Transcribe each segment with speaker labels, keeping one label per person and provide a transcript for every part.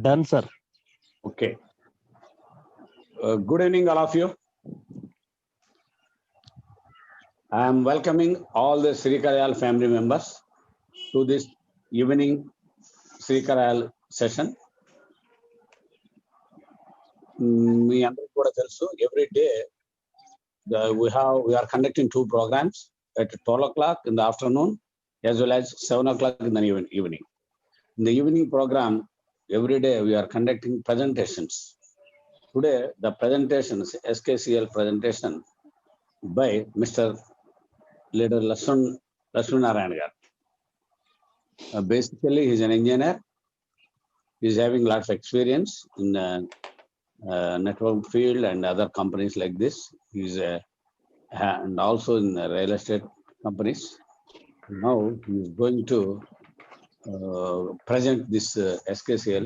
Speaker 1: Done, sir.
Speaker 2: Okay. Good evening, all of you. I am welcoming all the Sri Karayal family members to this evening Sri Karayal session. మీ అందరికీ కూడా తెలుసు, every day we are conducting 2 programs at 12 o'clock in the afternoon as well as 7 o'clock in the evening. In the evening program, every day we are conducting presentations. Today, the presentation is SKCL presentation by Mr. Leader Lakshmi Narayan garu. Basically, he is an engineer. He is having lots of experience in network field and other companies like this. He is and also in real estate companies. Now he is going to present this SKCL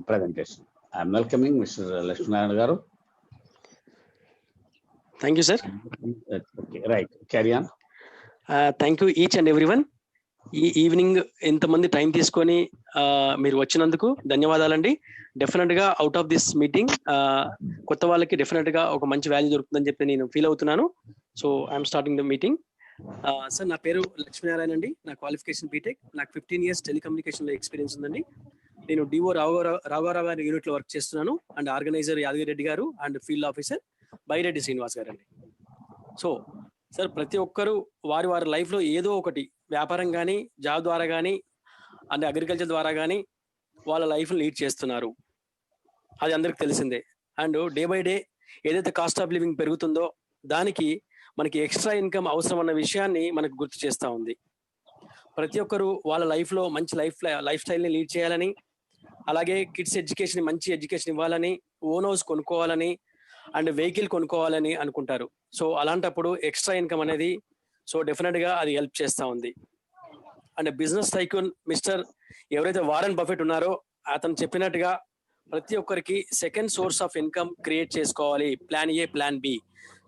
Speaker 2: presentation. I am welcoming Mr. Lakshmi Narayan garu.
Speaker 3: Thank you, sir.
Speaker 2: Okay, right. Carry on.
Speaker 3: Thank you each and everyone. ఈ evening ఇంతమంది time తీసుకొని మీరు వచ్చినందుకు ధన్యవాదాలండి. Definite గా out of this meeting కొత్త వాళ్ళకి definite గా ఒక మంచి వాల్యూ దొరుకుతుందని చెప్పి నేను ఫీల్ అవుతున్నాను. So I'm starting the meeting. Sir, నా పేరు లక్ష్మీనారాయణ అండి. నా క్వాలిఫికేషన్ బీటెక్. నాకు 15 years టెలికమ్యూనికేషన్ లో ఎక్స్పీరియన్స్ ఉందండి. నేను డిఓ రాఘవరావు గారి యూనిట్ లో వర్క్ చేస్తున్నాను అండ్ ఆర్గనైజర్ యాదగిరి రెడ్డి గారు and field officer Byreddy Srinivas గారు అండి. సో సార్, ప్రతి ఒక్కరు వారి లైఫ్ లో ఏదో ఒకటి వ్యాపారం కానీ, జాబ్ ద్వారా కానీ అండ్ అగ్రికల్చర్ ద్వారా కానీ వాళ్ళ లైఫ్ లీడ్ చేస్తున్నారు. అది అందరికి తెలిసిందే. అండ్ డే బై డే ఏదైతే కాస్ట్ ఆఫ్ లివింగ్ పెరుగుతుందో దానికి మనకి ఎక్స్ట్రా ఇన్కమ్ అవసరం అన్న విషయాన్ని మనకు గుర్తు చేస్తూ ఉంది. ప్రతి ఒక్కరు వాళ్ళ లైఫ్ లో మంచి లైఫ్ స్టైల్ని లీడ్ చేయాలని, అలాగే కిడ్స్ ఎడ్యుకేషన్ మంచి ఎడ్యుకేషన్ ఇవ్వాలని, ఓన్ హౌస్ కొనుక్కోవాలని అండ్ వెహికల్ కొనుక్కోవాలని అనుకుంటారు. సో అలాంటప్పుడు ఎక్స్ట్రా ఇన్కమ్ అనేది సో డెఫినెట్ గా అది హెల్ప్ చేస్తూ ఉంది. అండ్ బిజినెస్ టైకూన్ మిస్టర్ ఎవరైతే వారెన్ బఫెట్ ఉన్నారో అతను చెప్పినట్టుగా ప్రతి ఒక్కరికి second source of income create చేసుకోవాలి. Plan A, plan B.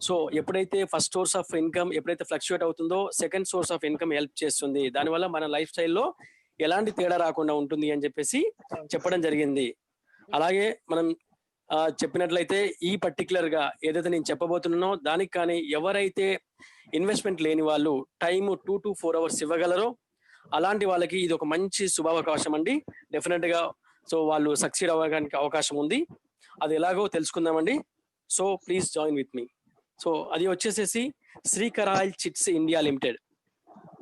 Speaker 3: So ఎప్పుడైతే ఫస్ట్ సోర్స్ ఆఫ్ ఇన్కమ్ ఎప్పుడైతే ఫ్లక్చుయేట్ అవుతుందో second source of income help చేస్తుంది. దానివల్ల మన లైఫ్ స్టైల్లో ఎలాంటి తేడా రాకుండా ఉంటుంది అని చెప్పేసి చెప్పడం జరిగింది. అలాగే మనం చెప్పినట్లయితే ఈ పర్టికులర్ గా ఏదైతే నేను చెప్పబోతున్నానో దానికి కానీ ఎవరైతే ఇన్వెస్ట్మెంట్ లేని వాళ్ళు టైం 2 to 4 hours ఇవ్వగలరో అలాంటి వాళ్ళకి ఇది ఒక మంచి శుభావకాశం అండి. డెఫినెట్ గా సో వాళ్ళు సక్సీడ్ అవ్వడానికి అవకాశం ఉంది. అది ఎలాగో తెలుసుకుందామండి. So please join with me. So అది వచ్చేసేసి Shri Karayal Chits India Limited.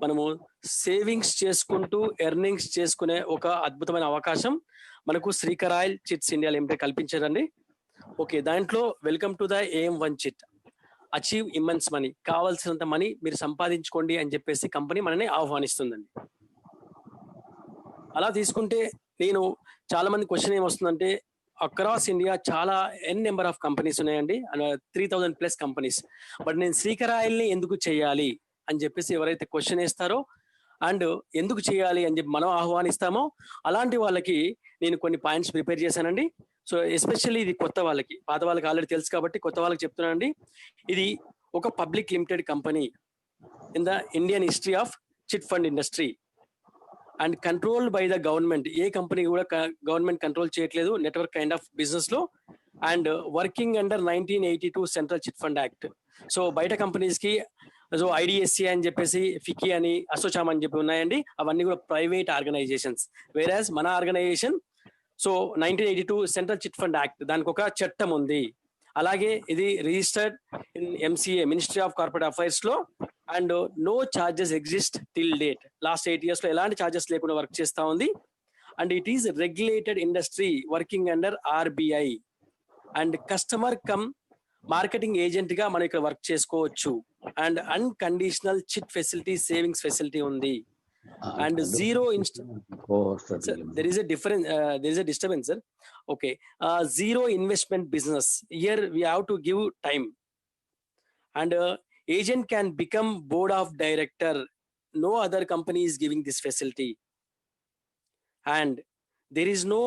Speaker 3: మనము సేవింగ్స్ చేసుకుంటూ ఎర్నింగ్స్ చేసుకునే ఒక అద్భుతమైన అవకాశం మనకు Shri Karayal Chits India Limited కల్పించారండి. ఓకే, దాంట్లో welcome to the AM1 chit, achieve immense money, కావాల్సినంత మనీ మీరు సంపాదించుకోండి అని చెప్పేసి కంపెనీ మనని ఆహ్వానిస్తుందండి. అలా తీసుకుంటే నేను చాలా మంది క్వశ్చన్ ఏమొస్తుందంటే అక్రాస్ ఇండియా చాలా నెంబర్ ఆఫ్ కంపెనీస్ ఉన్నాయండి, 3000+ కంపెనీస్. బట్ నేను శ్రీ కరాయల్ని ఎందుకు చేయాలి అని చెప్పేసి ఎవరైతే క్వశ్చన్ వేస్తారో అండ్ ఎందుకు చేయాలి అని చెప్పి మనం ఆహ్వానిస్తామో అలాంటి వాళ్ళకి నేను కొన్ని పాయింట్స్ ప్రిపేర్ చేశానండి. సో ఎస్పెషల్లీ ఇది కొత్త వాళ్ళకి, పాత వాళ్ళకి ఆల్రెడీ తెలుసు కాబట్టి కొత్త వాళ్ళకి చెప్తున్నానండి. ఇది ఒక public limited company in the Indian history of chit fund industry and controlled by the government. A company కూడా గవర్నమెంట్ కంట్రోల్ చేయట్లేదు నెట్వర్క్ కైండ్ ఆఫ్ బిజినెస్ లో. And working under 1982 central chit fund act. So బయట companies కి so IDSC అని చెప్పేసి, FICCI అని, ASSOCHAM అని చెప్పి ఉన్నాయండి. అవన్నీ కూడా ప్రైవేట్ ఆర్గనైజేషన్స్. వేరాజ్ మన organisation so 1982 central chit fund act దానికి ఒక చట్టం ఉంది. అలాగే ఇది registered in MCA ministry of corporate affairs లో and no charges exist till date. Last 8 years లో ఎలాంటి చార్జెస్ లేకుండా వర్క్ చేస్తా ఉంది. And it is regulated industry working under RBI and customer cum marketing agent గా మనం ఇక్కడ వర్క్ చేసుకోవచ్చు. And unconditional chit facility, savings facility ఉంది. And zero there is a disturbance, sir. Okay, zero investment business. Here we have to give time. And agent can become board of director. No other company is giving this facility. And there is no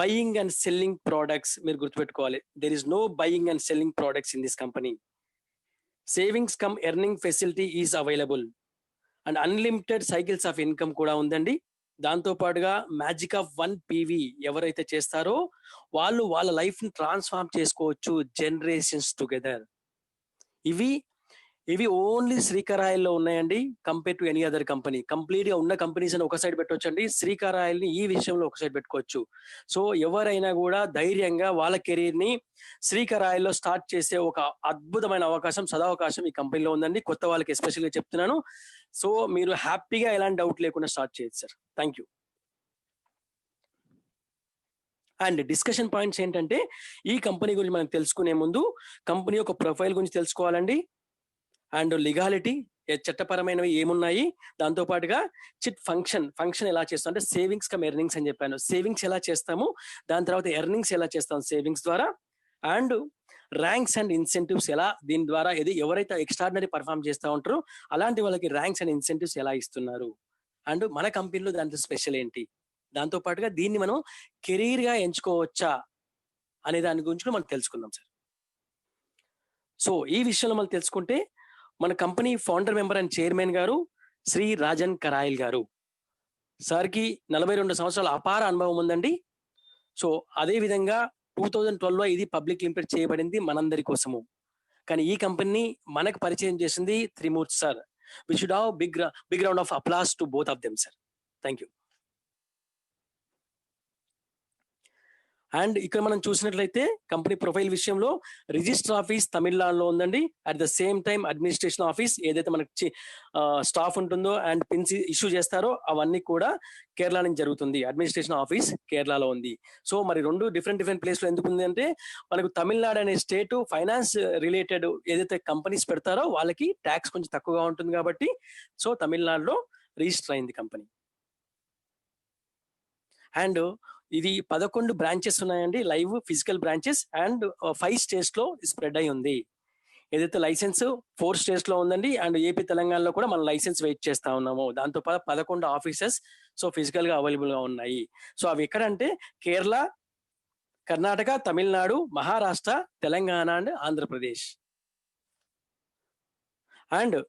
Speaker 3: buying and selling products. మీరు గుర్తుపెట్టుకోవాలి, there is no buying and selling products in this company. Savings come earning facility is available and unlimited cycles of income కూడా ఉందండి. దాంతో పాటుగా magic of 1 PV ఎవరైతే చేస్తారో వాళ్ళు వాళ్ళ లైఫ్ ని ట్రాన్స్ఫార్మ్ చేసుకోవచ్చు జనరేషన్స్ టుగెదర్. ఇవి ఓన్లీ శ్రీకరాయిల్లో ఉన్నాయండి. Compare to any other company. Complete గా ఉన్న కంపెనీస్ అని ఒక సైడ్ పెట్టొచ్చండి, శ్రీకరాయిల్ని ఈ విషయంలో ఒక సైడ్ పెట్టుకోవచ్చు. సో ఎవరైనా కూడా ధైర్యంగా వాళ్ళ కెరీర్ ని శ్రీకరాయిల్లో స్టార్ట్ చేసే ఒక అద్భుతమైన అవకాశం, సదావకాశం ఈ కంపెనీలో ఉందండి. కొత్త వాళ్ళకి ఎస్పెషల్ గా చెప్తున్నాను. సో మీరు హ్యాపీగా ఎలాంటి డౌట్ లేకుండా స్టార్ట్ చేయొచ్చు sir. Thank you. And discussion points ఏంటంటే, ఈ కంపెనీ గురించి మనం తెలుసుకునే ముందు కంపెనీ యొక్క ప్రొఫైల్ గురించి తెలుసుకోవాలండి. అండ్ లీగాలిటీ, చట్టపరమైనవి ఏమున్నాయి, దాంతో పాటుగా చిట్ ఫంక్షన్ ఎలా చేస్తాం అంటే సేవింగ్స్ కమ్ ఎర్నింగ్స్ అని చెప్పాను. సేవింగ్స్ ఎలా చేస్తాము, దాని తర్వాత ఎర్నింగ్స్ ఎలా చేస్తాం సేవింగ్స్ ద్వారా, అండ్ ర్యాంక్స్ అండ్ ఇన్సెంటివ్స్ ఎలా, దీని ద్వారా ఎవరైతే ఎక్స్ట్రాడినరీ పర్ఫామ్ చేస్తూ ఉంటారో అలాంటి వాళ్ళకి ర్యాంక్స్ అండ్ ఇన్సెంటివ్స్ ఎలా ఇస్తున్నారు, అండ్ మన కంపెనీలో దాంతో స్పెషల్ ఏంటి, దాంతో పాటుగా దీన్ని మనం కెరీర్ గా ఎంచుకోవచ్చా అనే దాని గురించి మనం తెలుసుకుందాం సార్. సో ఈ విషయంలో మనం తెలుసుకుంటే, మన company founder member and chairman గారు శ్రీ రాజన్ కరాయిల్ గారు. సార్కి 42 సంవత్సరాల అపార అనుభవం ఉందండి. సో అదే విధంగా 2012లో ఇది పబ్లిక్ లిమిటెడ్ చేయబడింది మనందరి కోసము. కానీ ఈ కంపెనీని మనకు పరిచయం చేసింది Trimurthy sir. We should have big round of applause to both of them sir. Thank you. And ఇక్కడ మనం చూసినట్లయితే కంపెనీ ప్రొఫైల్ విషయంలో రిజిస్టర్ ఆఫీస్ తమిళనాడులో ఉందండి. At the same time administration office ఏదైతే మనకి స్టాఫ్ ఉంటుందో అండ్ పిన్స్ ఇష్యూ చేస్తారో అవన్నీ కూడా కేరళ నుంచి జరుగుతుంది. అడ్మినిస్ట్రేషన్ ఆఫీస్ కేరళలో ఉంది. సో మరి రెండు డిఫరెంట్ ప్లేస్ లో ఎందుకు ఉంది అంటే, మనకు తమిళనాడు అనే స్టేట్ ఫైనాన్స్ రిలేటెడ్ ఏదైతే కంపెనీస్ పెడతారో వాళ్ళకి ట్యాక్స్ కొంచెం తక్కువగా ఉంటుంది కాబట్టి సో తమిళనాడులో రిజిస్టర్ అయింది కంపెనీ. అండ్ ఇది 11 బ్రాంచెస్ ఉన్నాయండి, live physical branches, and 5 states లో స్ప్రెడ్ అయి ఉంది. ఏదైతే లైసెన్స్ 4 స్టేట్స్ లో ఉందండి, అండ్ ఏపీ తెలంగాణలో కూడా మనం లైసెన్స్ వెయిట్ చేస్తా ఉన్నాము. దాంతో పాటు 11 ఆఫీసెస్ సో ఫిజికల్ గా అవైలబుల్ గా ఉన్నాయి. సో అవి ఎక్కడంటే Kerala, Karnataka, Tamil Nadu, Maharashtra, Telangana and Andhra Pradesh. And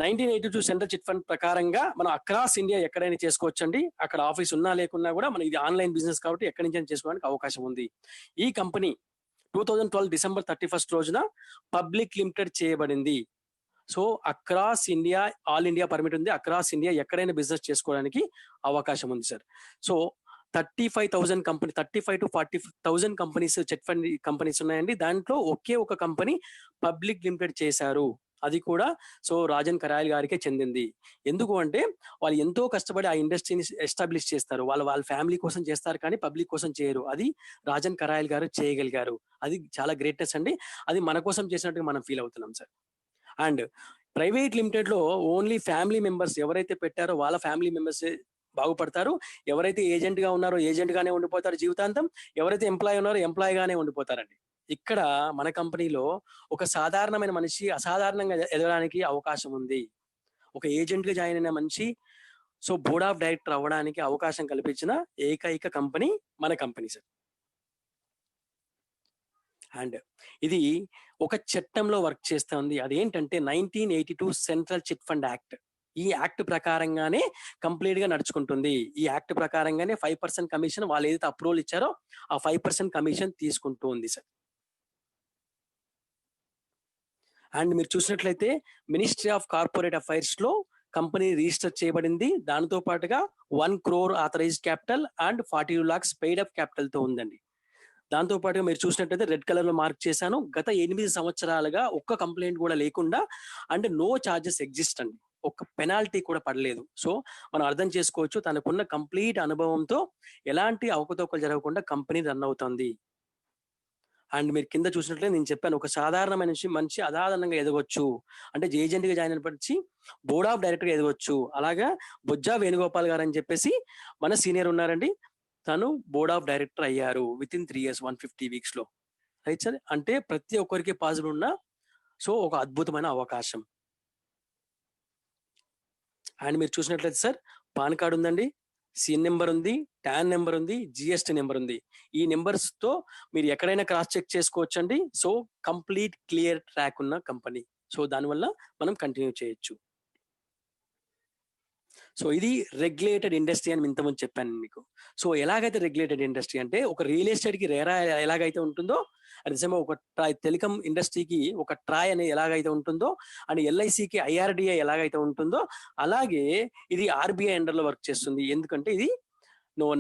Speaker 3: 1982 central chit fund ప్రకారంగా మనం అక్రాస్ ఇండియా ఎక్కడైనా చేసుకోవచ్చండి. అక్కడ ఆఫీస్ ఉన్నా లేకున్నా కూడా మనం ఇది ఆన్లైన్ బిజినెస్ కాబట్టి ఎక్కడి నుంచి చేసుకోవడానికి అవకాశం ఉంది. ఈ కంపెనీ 2012 డిసెంబర్ 31 రోజున పబ్లిక్ లిమిటెడ్ చేయబడింది. So across India, all India permit ఉంది. అక్రాస్ ఇండియా ఎక్కడైనా బిజినెస్ చేసుకోవడానికి అవకాశం ఉంది sir. So 35 to 40,000 companies chit fund companies ఉన్నాయండి. దాంట్లో ఒకే ఒక కంపెనీ పబ్లిక్ లిమిటెడ్ చేశారు, అది కూడా సో రాజన్ కరాయిల్ గారికే చెందింది. ఎందుకు అంటే వాళ్ళు ఎంతో కష్టపడి ఆ ఇండస్ట్రీని ఎస్టాబ్లిష్ చేస్తారు. వాళ్ళ ఫ్యామిలీ కోసం చేస్తారు కానీ పబ్లిక్ కోసం చేయరు. అది రాజన్ కరాయిల్ గారు చేయగలిగారు. అది చాలా గ్రేటెస్ట్ అండి. అది మన కోసం చేసినట్టుగా మనం ఫీల్ అవుతున్నాం సార్. అండ్ ప్రైవేట్ లిమిటెడ్ లో ఓన్లీ ఫ్యామిలీ మెంబర్స్ ఎవరైతే పెట్టారో వాళ్ళ ఫ్యామిలీ మెంబర్స్ బాగుపడతారు. ఎవరైతే ఏజెంట్ గా ఉన్నారో ఏజెంట్ గానే ఉండిపోతారు జీవితాంతం. ఎవరైతే ఎంప్లాయ్ ఉన్నారో ఎంప్లాయ్ గానే ఉండిపోతారండి. ఇక్కడ మన కంపెనీలో ఒక సాధారణమైన మనిషి అసాధారణంగా ఎదగడానికి అవకాశం ఉంది. ఒక ఏజెంట్ గా జాయిన్ అయిన మనిషి సో బోర్డ్ ఆఫ్ డైరెక్టర్ అవ్వడానికి అవకాశం కల్పించిన ఏకైక కంపెనీ మన కంపెనీ సార్. అండ్ ఇది ఒక చట్టంలో వర్క్ చేస్తా ఉంది. అదేంటంటే 1982 సెంట్రల్ చిట్ ఫండ్ యాక్ట్. ఈ యాక్ట్ ప్రకారంగానే కంప్లీట్ గా నడుచుకుంటుంది. ఈ యాక్ట్ ప్రకారంగానే 5% కమిషన్ వాళ్ళు ఏదైతే అప్రూవల్ ఇచ్చారో ఆ 5% కమిషన్ తీసుకుంటూ ఉంది సార్. అండ్ మీరు చూసినట్లయితే మినిస్ట్రీ ఆఫ్ కార్పొరేట్ అఫైర్స్ లో కంపెనీ రిజిస్టర్ చేయబడింది. దానితో పాటుగా 1 crore authorised capital and 42 lakhs paid up capital తో ఉందండి. దాంతో పాటుగా మీరు చూసినట్లయితే రెడ్ కలర్ లో మార్క్ చేశాను. గత 8 సంవత్సరాలుగా ఒక్క కంప్లైంట్ కూడా లేకుండా అండ్ నో చార్జెస్ ఎగ్జిస్ట్ అండి. ఒక్క పెనాల్టీ కూడా పడలేదు. సో మనం అర్థం చేసుకోవచ్చు తనకున్న కంప్లీట్ అనుభవంతో ఎలాంటి అవకతవకలు జరగకుండా కంపెనీ రన్ అవుతుంది. అండ్ మీరు కింద చూసినట్లయితే నేను చెప్పాను ఒక సాధారణమైన మనిషి అసాధారణంగా ఎదగొచ్చు అంటే ఏజెంట్ గా జాయిన్ అయినప్పటి బోర్డ్ ఆఫ్ డైరెక్టర్ గా ఎదగొచ్చు. అలాగా బొజ్జా వేణుగోపాల్ గారు అని చెప్పేసి మన సీనియర్ ఉన్నారండి, తను బోర్డ్ ఆఫ్ డైరెక్టర్ అయ్యారు విత్ ఇన్ 3 years 150 weeks లో. Right sir. అంటే ప్రతి ఒక్కరికి పాసిబుల్ ఉన్న సో ఒక అద్భుతమైన అవకాశం. అండ్ మీరు చూసినట్లయితే సార్ పాన్ కార్డు ఉందండి, సీన్ నెంబర్ ఉంది, టాన్ నెంబర్ ఉంది, జిఎస్టీ నెంబర్ ఉంది. ఈ నెంబర్స్ తో మీరు ఎక్కడైనా క్రాస్ చెక్ చేసుకోవచ్చు అండి. సో కంప్లీట్ క్లియర్ ట్రాక్ ఉన్న కంపెనీ. సో దానివల్ల మనం కంటిన్యూ చేయొచ్చు. సో ఇది రెగ్యులేటెడ్ ఇండస్ట్రీ అని ఇంతకుముందు చెప్పాను మీకు. సో ఎలాగైతే రెగ్యులేటెడ్ ఇండస్ట్రీ అంటే ఒక రియల్ ఎస్టేట్ కి రేరా ఎలాగైతే ఉంటుందో, అట్ ద సేమ్ ఒక టెలికాం ఇండస్ట్రీకి ఒక ట్రాయ్ అనేది ఎలాగైతే ఉంటుందో, అండ్ ఎల్ఐసికి ఐఆర్డిఐ ఎలాగైతే ఉంటుందో, అలాగే ఇది ఆర్బీఐ అండర్ లో వర్క్ చేస్తుంది. ఎందుకంటే ఇది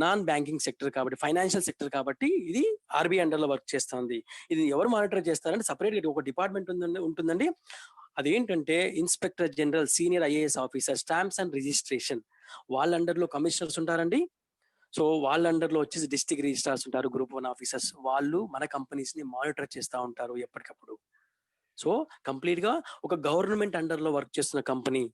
Speaker 3: నాన్ బ్యాంకింగ్ సెక్టర్ కాబట్టి, ఫైనాన్షియల్ సెక్టర్ కాబట్టి ఇది ఆర్బీఐ అండర్ లో వర్క్ చేస్తుంది. ఇది ఎవరు మానిటర్ చేస్తారంటే సపరేట్ గా ఒక డిపార్ట్మెంట్ ఉంటుందండి. అదేంటంటే inspector general, senior IAS officer, stamps and registration, వాళ్ళ అండర్ లో కమిషనర్స్ ఉంటారండి. సో వాళ్ళ అండర్ లో వచ్చేసి డిస్ట్రిక్ట్ రిజిస్ట్రార్స్ ఉంటారు, గ్రూప్ 1 ఆఫీసర్స్. వాళ్ళు మన కంపెనీస్ ని మానిటర్ చేస్తూ ఉంటారు ఎప్పటికప్పుడు. సో కంప్లీట్ గా ఒక గవర్నమెంట్ అండర్ లో వర్క్ చేస్తున్న కంపెనీ.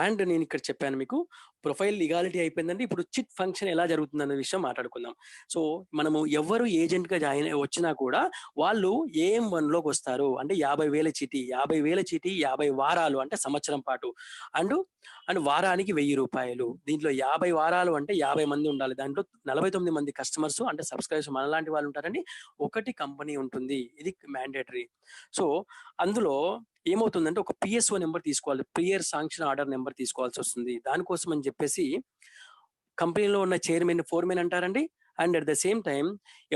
Speaker 3: అండ్ నేను ఇక్కడ చెప్పాను మీకు ప్రొఫైల్ లీగాలిటీ అయిపోయిందండి. ఇప్పుడు చిట్ ఫంక్షన్ ఎలా జరుగుతుంది అనే విషయం మాట్లాడుకుందాం. సో మనము ఎవరు ఏజెంట్ గా జాయిన్ వచ్చినా కూడా వాళ్ళు AM1 లోకి వస్తారు. అంటే 50,000 చీటీ, 50,000 చీటీ 50 వారాలు అంటే సంవత్సరం పాటు, అండ్ వారానికి 1,000 రూపాయలు. దీంట్లో 50 వారాలు అంటే 50 మంది ఉండాలి. దాంట్లో 49 మంది కస్టమర్స్ అంటే సబ్స్క్రైబర్స్ మనలాంటి వాళ్ళు ఉంటారండి. ఒకటి కంపెనీ ఉంటుంది, ఇది మ్యాండేటరీ. సో అందులో ఏమవుతుందంటే ఒక PSO నెంబర్ తీసుకోవాలి, ప్రియర్ శాంక్షన్ ఆర్డర్ నెంబర్ తీసుకోవాల్సి వస్తుంది. దానికోసం అని చెప్పేసి కంపెనీలో ఉన్న చైర్మన్, ఫోర్మెన్ అంటారండి. And at the same time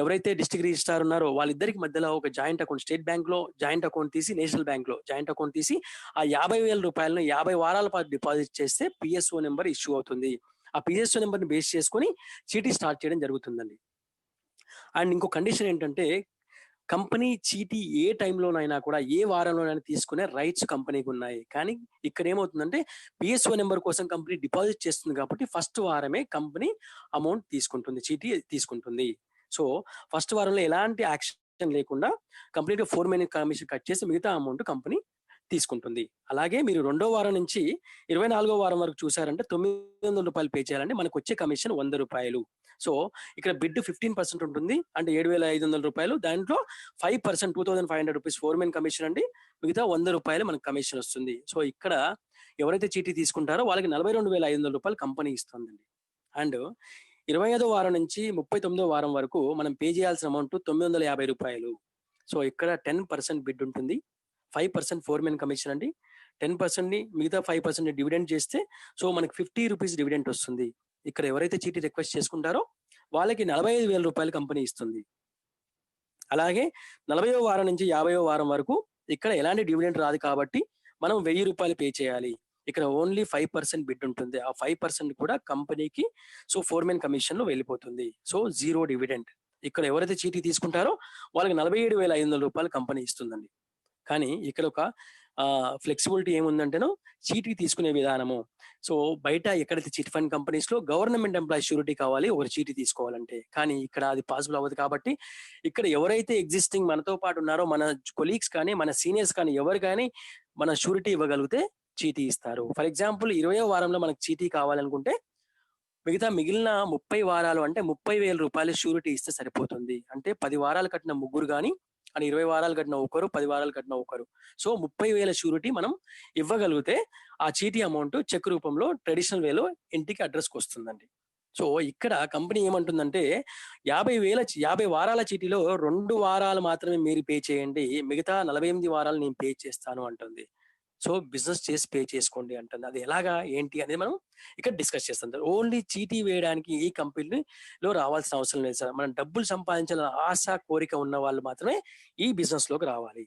Speaker 3: ఎవరైతే డిస్ట్రిక్ట్ రిజిస్ట్రార్ ఉన్నారో వాళ్ళిద్దరికి మధ్యలో ఒక జాయింట్ అకౌంట్, స్టేట్ బ్యాంక్ లో జాయింట్ అకౌంట్ తీసి, నేషనల్ బ్యాంక్ లో జాయింట్ అకౌంట్ తీసి ఆ 50,000 రూపాయలను 50 వారాల పాటు డిపాజిట్ చేస్తే PSO నెంబర్ ఇష్యూ అవుతుంది. ఆ PSO నెంబర్ ని బేస్ చేసుకొని చీటీ స్టార్ట్ చేయడం జరుగుతుందండి. అండ్ ఇంకో కండిషన్ ఏంటంటే కంపెనీ చీటీ ఏ టైంలోనైనా కూడా ఏ వారంలోనైనా తీసుకునే రైట్స్ కంపెనీకి ఉన్నాయి. కానీ ఇక్కడ ఏమవుతుందంటే PSO నెంబర్ కోసం కంపెనీ డిపాజిట్ చేస్తుంది కాబట్టి ఫస్ట్ వారమే కంపెనీ అమౌంట్ తీసుకుంటుంది, చీటీ తీసుకుంటుంది. సో ఫస్ట్ వారంలో ఎలాంటి యాక్షన్ లేకుండా కంప్లీట్ గా 4 కమిషన్ కట్ చేసి మిగతా అమౌంట్ కంపెనీ తీసుకుంటుంది. అలాగే మీరు 2వ వారం నుంచి 24వ వారం వరకు చూసారంటే 900 రూపాయలు పే చేయాలంటే మనకు వచ్చే కమిషన్ 100 రూపాయలు. సో ఇక్కడ బిడ్ 15% ఉంటుంది, అంటే 7,500 రూపాయలు. దాంట్లో 5% 2,500 రూపీస్ ఫోర్మెన్ కమిషన్ అండి, మిగతా 100 రూపాయలు మనకు కమిషన్ వస్తుంది. సో ఇక్కడ ఎవరైతే చీటీ తీసుకుంటారో వాళ్ళకి 42,500 రూపాయలు కంపెనీ ఇస్తుందండి. అండ్ 25వ వారం నుంచి 39వ వారం వరకు మనం పే చేయాల్సిన అమౌంట్ 950 రూపాయలు. సో ఇక్కడ 10% బిడ్ ఉంటుంది, 5% ఫోర్మెన్ కమిషన్ అండి, 10% ని మిగతా 5% డివిడెండ్ చేస్తే సో మనకి 50 రూపీస్ డివిడెంట్ వస్తుంది. ఇక్కడ ఎవరైతే చీటీ రిక్వెస్ట్ చేసుకుంటారో వాళ్ళకి 45,000 రూపాయలు కంపెనీ ఇస్తుంది. అలాగే 40వ వారం నుంచి 50వ వారం వరకు ఇక్కడ ఎలాంటి డివిడెంట్ రాదు కాబట్టి మనం 1,000 రూపాయలు పే చేయాలి. ఇక్కడ ఓన్లీ 5% బిడ్ ఉంటుంది. ఆ 5% కూడా కంపెనీకి సో ఫోర్మెన్ కమిషన్ లో వెళ్ళిపోతుంది. So 0 dividend. ఇక్కడ ఎవరైతే చీటీ తీసుకుంటారో వాళ్ళకి 47,500 రూపాయలు కంపెనీ ఇస్తుందండి. కానీ ఇక్కడ ఒక ఫ్లెక్సిబిలిటీ ఏముందంటేనో చీటీ తీసుకునే విధానము. సో బయట ఎక్కడైతే చిట్ ఫండ్ కంపెనీస్ లో గవర్నమెంట్ ఎంప్లాయీ షూరిటీ కావాలి ఒకరు చీటీ తీసుకోవాలంటే, కానీ ఇక్కడ అది పాసిబుల్ అవ్వదు. కాబట్టి ఇక్కడ ఎవరైతే ఎగ్జిస్టింగ్ మనతో పాటు ఉన్నారో మన కొలీగ్స్ కానీ మన సీనియర్స్ కానీ ఎవరు కానీ మన షూరిటీ ఇవ్వగలిగితే చీటీ ఇస్తారు. ఫర్ ఎగ్జాంపుల్ 20వ వారంలో మనకు చీటీ కావాలనుకుంటే మిగిలిన 30 వారాలు అంటే 30,000 రూపాయలు షూరిటీ ఇస్తే సరిపోతుంది. అంటే 10 వారాలు కట్టిన ముగ్గురు కానీ అని 20 వారాలు కట్టిన ఒకరు, 10 వారాలు కట్టిన ఒకరు, సో 30,000 షూరిటీ మనం ఇవ్వగలిగితే ఆ చీటీ అమౌంట్ చెక్ రూపంలో ట్రెడిషనల్ వేలో ఇంటికి అడ్రస్కి వస్తుందండి. సో ఇక్కడ కంపెనీ ఏమంటుందంటే 50 వారాల చీటీలో 2 వారాలు మాత్రమే మీరు పే చేయండి, మిగతా 48 వారాలు నేను పే చేస్తాను అంటుంది. సో బిజినెస్ చేసి పే చేసుకోండి అంటుంది. అది ఎలాగా ఏంటి అనేది మనం ఇక్కడ డిస్కస్ చేస్తాం. ఓన్లీ చీటీ వేయడానికి ఈ కంపెనీలో రావాల్సిన అవసరం లేదు సార్. మనం డబ్బులు సంపాదించాలని ఆశ కోరిక ఉన్న వాళ్ళు మాత్రమే ఈ బిజినెస్ లోకి రావాలి.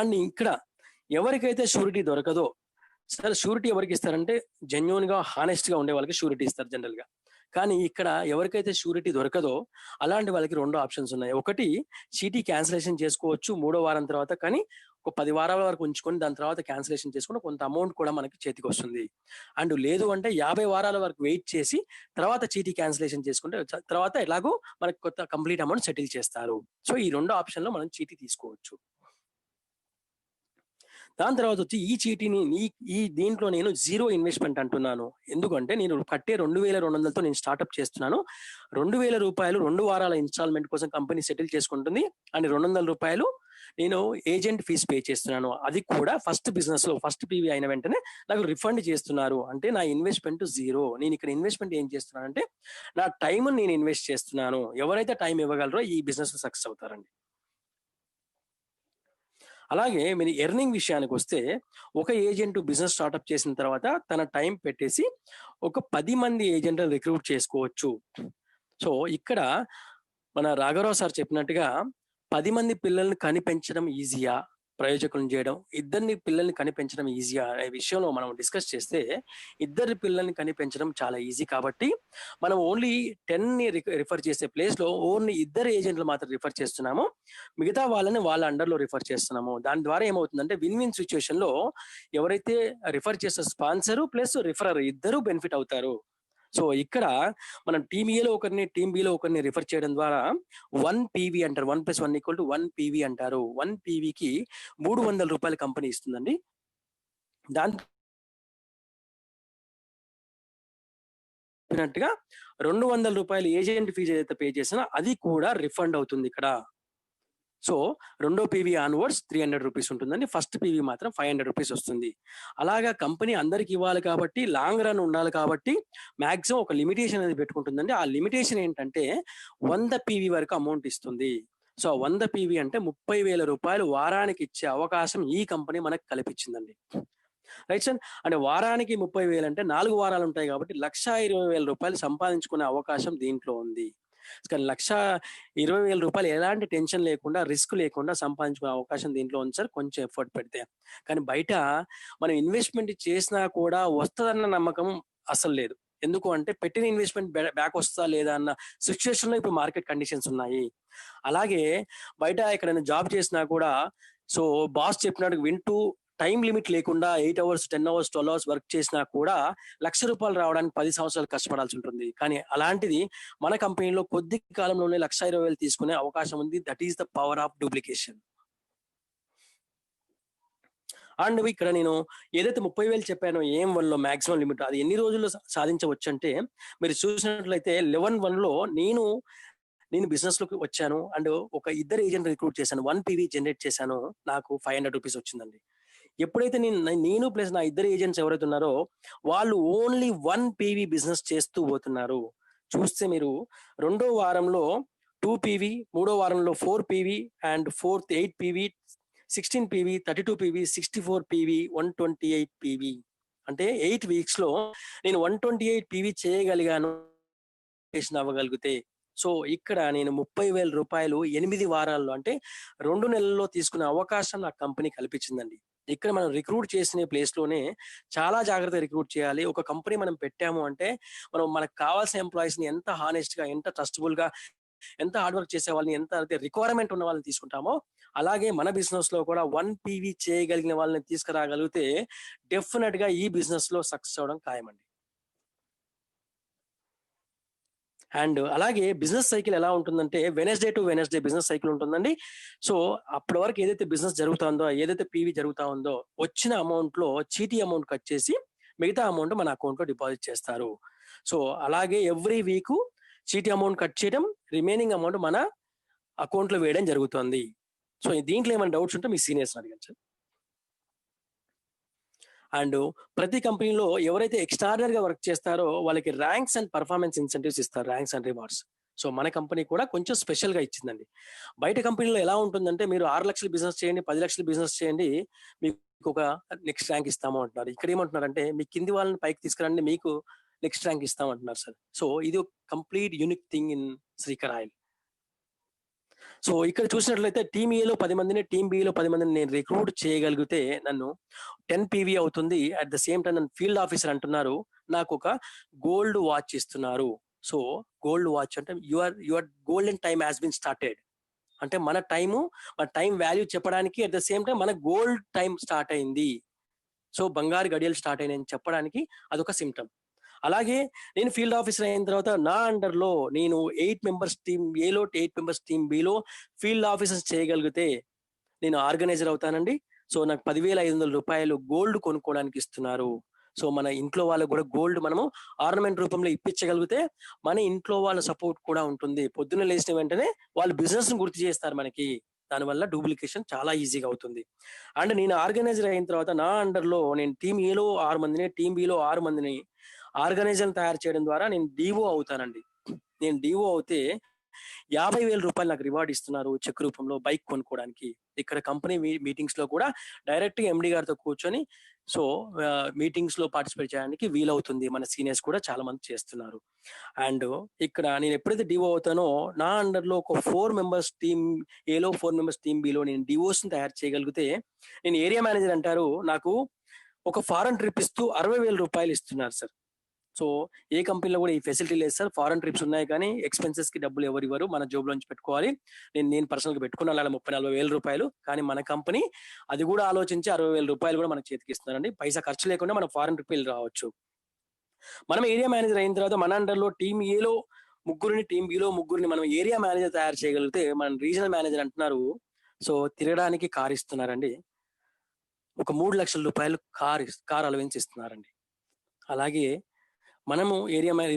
Speaker 3: అండ్ ఇక్కడ ఎవరికైతే షూరిటీ దొరకదో సార్, షూరిటీ ఎవరికి ఇస్తారంటే జెన్యూన్ గా హానెస్ట్ గా ఉండే వాళ్ళకి షూరిటీ ఇస్తారు జనరల్ గా. కానీ ఇక్కడ ఎవరికైతే షూరిటీ దొరకదో అలాంటి వాళ్ళకి 2 ఆప్షన్స్ ఉన్నాయి. ఒకటి చీటీ క్యాన్సిలేషన్ చేసుకోవచ్చు 3వ వారం తర్వాత, కానీ ఒక 10 వారాల వరకు ఉంచుకొని దాని తర్వాత క్యాన్సిలేషన్ చేసుకుని కొంత అమౌంట్ కూడా మనకి చేతికి వస్తుంది. అండ్ లేదు అంటే 50 వారాల వరకు వెయిట్ చేసి తర్వాత చీటీ క్యాన్సిలేషన్ చేసుకుంటే తర్వాత ఎలాగో మనకి కొత్త కంప్లీట్ అమౌంట్ సెటిల్ చేస్తారు. సో ఈ 2 ఆప్షన్ లో మనం చీటీ తీసుకోవచ్చు. దాని తర్వాత వచ్చి ఈ చీటీని దీంట్లో నేను 0 ఇన్వెస్ట్మెంట్ అంటున్నాను. ఎందుకంటే నేను కట్టే 2,200తో నేను స్టార్ట్అప్ చేస్తున్నాను. 2,000 రూపాయలు 2 వారాల ఇన్స్టాల్మెంట్ కోసం కంపెనీ సెటిల్ చేసుకుంటుంది. అండ్ 200 రూపాయలు నేను ఏజెంట్ ఫీజు పే చేస్తున్నాను, అది కూడా ఫస్ట్ బిజినెస్ లో ఫస్ట్ పీవీ అయిన వెంటనే నాకు రిఫండ్ చేస్తున్నారు అంటే నా ఇన్వెస్ట్మెంట్ జీరో. నేను ఇక్కడ ఇన్వెస్ట్మెంట్ ఏం చేస్తున్నాను అంటే నా టైం నేను ఇన్వెస్ట్ చేస్తున్నాను. ఎవరైతే టైం ఇవ్వగలరో ఈ బిజినెస్ సక్సెస్ అవుతారండి. అలాగే మీరు ఎర్నింగ్ విషయానికి వస్తే, ఒక ఏజెంట్ బిజినెస్ స్టార్ట్అప్ చేసిన తర్వాత తన టైం పెట్టేసి ఒక 10 మంది ఏజెంట్ రిక్రూట్ చేసుకోవచ్చు. సో ఇక్కడ మన రాఘవరావు సార్ చెప్పినట్టుగా 10 మంది పిల్లల్ని కనిపెంచడం ఈజీయా, ప్రయోజకులను చేయడం, ఇద్దరిని పిల్లల్ని కనిపెంచడం ఈజీయా అనే విషయంలో మనం డిస్కస్ చేస్తే, ఇద్దరు పిల్లల్ని కనిపెంచడం చాలా ఈజీ. కాబట్టి మనం ఓన్లీ 10ని రిఫర్ చేసే ప్లేస్ లో ఓన్లీ ఇద్దరు ఏజెంట్లు మాత్రం రిఫర్ చేస్తున్నాము, మిగతా వాళ్ళని వాళ్ళ అండర్లో రిఫర్ చేస్తున్నాము. దాని ద్వారా ఏమవుతుందంటే విన్ విన్ సిచ్యుయేషన్ లో ఎవరైతే రిఫర్ చేసే స్పాన్సర్ ప్లస్ రిఫరర్ ఇద్దరు బెనిఫిట్ అవుతారు. సో ఇక్కడ మనం టీమ్ ఏలో ఒకరిని టీమ్ బిలో ఒకరిని రిఫర్ చేయడం ద్వారా 1 పీవీ అంటారు. 1+1 = 1 పీవీ అంటారు. 1 పీవీకి 300 రూపాయలు కంపెనీ ఇస్తుందండి. దాంతో 200 రూపాయలు ఏజెంట్ ఫీజు ఏదైతే పే చేసినా అది కూడా రిఫండ్ అవుతుంది ఇక్కడ. సో రెండో పీవీ ఆన్వర్డ్స్ 300 రూపీస్ ఉంటుందండి, ఫస్ట్ పీవీ మాత్రం 500 రూపీస్ వస్తుంది. అలాగా కంపెనీ అందరికి ఇవ్వాలి కాబట్టి, లాంగ్ రన్ ఉండాలి కాబట్టి మాక్సిమం ఒక లిమిటేషన్ అనేది పెట్టుకుంటుందండి. ఆ లిమిటేషన్ ఏంటంటే 100 పీవీ వరకు అమౌంట్ ఇస్తుంది. సో 100 పీవీ అంటే 30,000 రూపాయలు వారానికి ఇచ్చే అవకాశం ఈ కంపెనీ మనకు కల్పించిందండి. రైట్ సార్, అంటే వారానికి 30,000 అంటే 4 వారాలు ఉంటాయి కాబట్టి 1,20,000 రూపాయలు సంపాదించుకునే అవకాశం దీంట్లో ఉంది. 1,20,000 రూపాయలు ఎలాంటి టెన్షన్ లేకుండా, రిస్క్ లేకుండా సంపాదించుకునే అవకాశం దీంట్లో ఉంది సార్, కొంచెం ఎఫర్ట్ పెడితే. కానీ బయట మనం ఇన్వెస్ట్మెంట్ చేసినా కూడా వస్తుందన్న నమ్మకం అసలు లేదు. ఎందుకు అంటే పెట్టిన ఇన్వెస్ట్మెంట్ బ్యాక్ వస్తుందా లేదా అన్న సిచ్యువేషన్ లో ఇప్పుడు మార్కెట్ కండిషన్స్ ఉన్నాయి. అలాగే బయట ఎక్కడైనా జాబ్ చేసినా కూడా సో బాస్ చెప్పినట్టు వింటూ టైం లిమిట్ లేకుండా 8 hours 10 hours 12 hours వర్క్ చేసినా కూడా ₹1,00,000 రావడానికి 10 సంవత్సరాలు కష్టపడాల్సి ఉంటుంది. కానీ అలాంటిది మన కంపెనీలో కొద్ది కాలంలోనే 1,20,000 తీసుకునే అవకాశం ఉంది. That is the power of duplication. And ఇక్కడ నేను ఏదైతే 30,000 చెప్పానో AM1 లో మాక్సిమం లిమిట్, అది ఎన్ని రోజుల్లో సాధించవచ్చు అంటే, మీరు చూసినట్లయితే 11/1 లో నేను బిజినెస్ లోకి వచ్చాను అండ్ ఒక ఇద్దరు ఏజెంట్ రిక్రూట్ చేశాను, 1 పీవీ జనరేట్ చేశాను, నాకు 500 రూపీస్ వచ్చిందండి. ఎప్పుడైతే నేను ప్లస్ నా ఇద్దరు ఏజెంట్స్ ఎవరైతే ఉన్నారో వాళ్ళు ఓన్లీ 1 పీవీ బిజినెస్ చేస్తూ పోతున్నారు. చూస్తే మీరు రెండో వారంలో 2 పీవీ, మూడో వారంలో 4 PV and 4th 8 PV, 16 PV, 32 PV, 64 PV, 128 PV. అంటే 8 weeks లో నేను 128 పీవీ చేయగలిగాను అవ్వగలిగితే. సో ఇక్కడ నేను 30,000 రూపాయలు 8 వారాల్లో అంటే 2 నెలల్లో తీసుకునే అవకాశం నా కంపెనీ కల్పించిందండి. ఇక్కడ మనం రిక్రూట్ చేసిన ప్లేస్ లోనే చాలా జాగ్రత్తగా రిక్రూట్ చేయాలి. ఒక కంపెనీ మనం పెట్టాము అంటే మనం మనకు కావాల్సిన ఎంప్లాయీస్ ని ఎంత హానెస్ట్ గా, ఎంత ట్రస్టబుల్ గా, ఎంత హార్డ్ వర్క్ చేసే వాళ్ళని, ఎంత అయితే రిక్వైర్మెంట్ ఉన్న వాళ్ళని తీసుకుంటామో అలాగే మన బిజినెస్ లో కూడా 1 పీవీ చేయగలిగిన వాళ్ళని తీసుకురాగలిగితే డెఫినెట్ గా ఈ బిజినెస్ లో సక్సెస్ అవడం ఖాయమండి. అండ్ అలాగే బిజినెస్ సైకిల్ ఎలా ఉంటుందంటే Wednesday to Wednesday business cycle ఉంటుందండి. సో అప్పటి వరకు ఏదైతే బిజినెస్ జరుగుతుందో, ఏదైతే పీవీ జరుగుతా ఉందో వచ్చిన అమౌంట్ లో చీటీ అమౌంట్ కట్ చేసి మిగతా అమౌంట్ మన అకౌంట్ లో డిపాజిట్ చేస్తారు. సో అలాగే ఎవ్రీ వీక్ చీటీ అమౌంట్ కట్ చేయడం, రిమైనింగ్ అమౌంట్ మన అకౌంట్ లో వేయడం జరుగుతుంది. సో దీంట్లో ఏమైనా డౌట్స్ ఉంటే మీ సీనియర్స్ అడగండి. అండ్ ప్రతి కంపెనీలో ఎవరైతే ఎక్స్ట్రాడినరీ గా వర్క్ చేస్తారో వాళ్ళకి ర్యాంక్స్ అండ్ పర్ఫార్మెన్స్ ఇన్సెంటివ్స్ ఇస్తారు, ర్యాంక్స్ అండ్ రివార్డ్స్. సో మన కంపెనీ కూడా కొంచెం స్పెషల్ గా ఇచ్చిందండి. బయట కంపెనీలో ఎలా ఉంటుందంటే మీరు 6 లక్షలు బిజినెస్ చేయండి, 10 లక్షలు బిజినెస్ చేయండి, మీకు ఒక నెక్స్ట్ ర్యాంక్ ఇస్తాము అంటున్నారు. ఇక్కడ ఏమంటున్నారంటే మీ కింది వాళ్ళని పైకి తీసుకురండి, మీకు నెక్స్ట్ ర్యాంక్ ఇస్తామంటున్నారు సార్. సో ఇది ఒక complete unique thing in Srikar ఆయిల్. సో ఇక్కడ చూసినట్లయితే టీమ్ ఏలో 10 మందిని, టీమ్ బిలో 10 మందిని నేను రిక్రూట్ చేయగలిగితే నన్ను 10 పీవీ అవుతుంది. అట్ ద సేమ్ టైం నన్ను ఫీల్డ్ ఆఫీసర్ అంటున్నారు, నాకు ఒక గోల్డ్ వాచ్ ఇస్తున్నారు. సో గోల్డ్ వాచ్ అంటే your golden time has been started అంటే మన టైం వాల్యూ చెప్పడానికి, అట్ ద సేమ్ టైం మన గోల్డ్ టైం స్టార్ట్ అయింది, సో బంగారు గడియలు స్టార్ట్ అయినాయని చెప్పడానికి అదొక సిమ్టమ్. అలాగే నేను ఫీల్డ్ ఆఫీసర్ అయిన తర్వాత నా అండర్ లో నేను 8 మెంబర్స్ టీమ్ ఏలో, 8 members team below field officers చేయగలిగితే నేను ఆర్గనైజర్ అవుతానండి. సో నాకు 10,500 రూపాయలు గోల్డ్ కొనుక్కోవడానికి ఇస్తున్నారు. సో మన ఇంట్లో వాళ్ళకు కూడా గోల్డ్ మనము ఆర్నమెంట్ రూపంలో ఇప్పించగలిగితే మన ఇంట్లో వాళ్ళ సపోర్ట్ కూడా ఉంటుంది. పొద్దున్న లేచిన వెంటనే వాళ్ళు బిజినెస్ ను గుర్తు చేస్తారు మనకి. దానివల్ల డూప్లికేషన్ చాలా ఈజీగా అవుతుంది. అండ్ నేను ఆర్గనైజర్ అయిన తర్వాత నా అండర్లో నేను టీమ్ ఏలో 6 మందిని, టీమ్ బిలో 6 మందిని ఆర్గనైజర్ తయారు చేయడం ద్వారా నేను డిఓ అవుతానండి. నేను డిఓ అవుతే 50,000 రూపాయలు నాకు రివార్డ్ ఇస్తున్నారు చెక్ రూపంలో బైక్ కొనుక్కోవడానికి. ఇక్కడ కంపెనీ మీటింగ్స్ లో కూడా డైరెక్ట్ ఎండి గారితో కూర్చొని సో మీటింగ్స్ లో పార్టిసిపేట్ చేయడానికి వీలవుతుంది. మన సీనియర్స్ కూడా చాలా మంది చేస్తున్నారు. అండ్ ఇక్కడ నేను ఎప్పుడైతే డివో అవుతానో నా అండర్ లో ఒక 4 మెంబర్స్ టీమ్ ఏలో 4 మెంబర్స్ టీమ్ బిలో నేను డివోస్ ని తయారు చేయగలిగితే నేను ఏరియా మేనేజర్ అంటారు నాకు ఒక ఫారెన్ ట్రిప్ ఇస్తూ 60,000 రూపాయలు ఇస్తున్నారు సార్. సో ఏ కంపెనీలో కూడా ఈ ఫెసిలిటీ లేదు సార్. ఫారెన్ ట్రిప్స్ ఉన్నాయి కానీ ఎక్స్పెన్సెస్ కి డబ్బులు ఎవరు ఇవ్వరు, మన జోబ్ లోంచి పెట్టుకోవాలి. నేను పర్సనల్ గా పెట్టుకున్నాను అలా 30,000-40,000 రూపాయలు. కానీ మన కంపెనీ అది కూడా ఆలోచించి 60,000 రూపాయలు కూడా మనకు చేతికి ఇస్తున్నారండి. పైసా ఖర్చు లేకుండా మనం ఫారెన్ ట్రిప్ వెళ్ళి రావచ్చు. మనం ఏరియా మేనేజర్ అయిన తర్వాత మన అండర్ లో టీమ్ ఏలో ముగ్గురిని, టీమ్ బిలో ముగ్గురిని మనం ఏరియా మేనేజర్ తయారు చేయగలిగితే మన రీజనల్ మేనేజర్ అంటున్నారు సో తిరగడానికి కార్ ఇస్తున్నారండి. ఒక 3 లక్షల రూపాయలు కార్ అలవెన్స్ ఇస్తున్నారండి. అలాగే మనము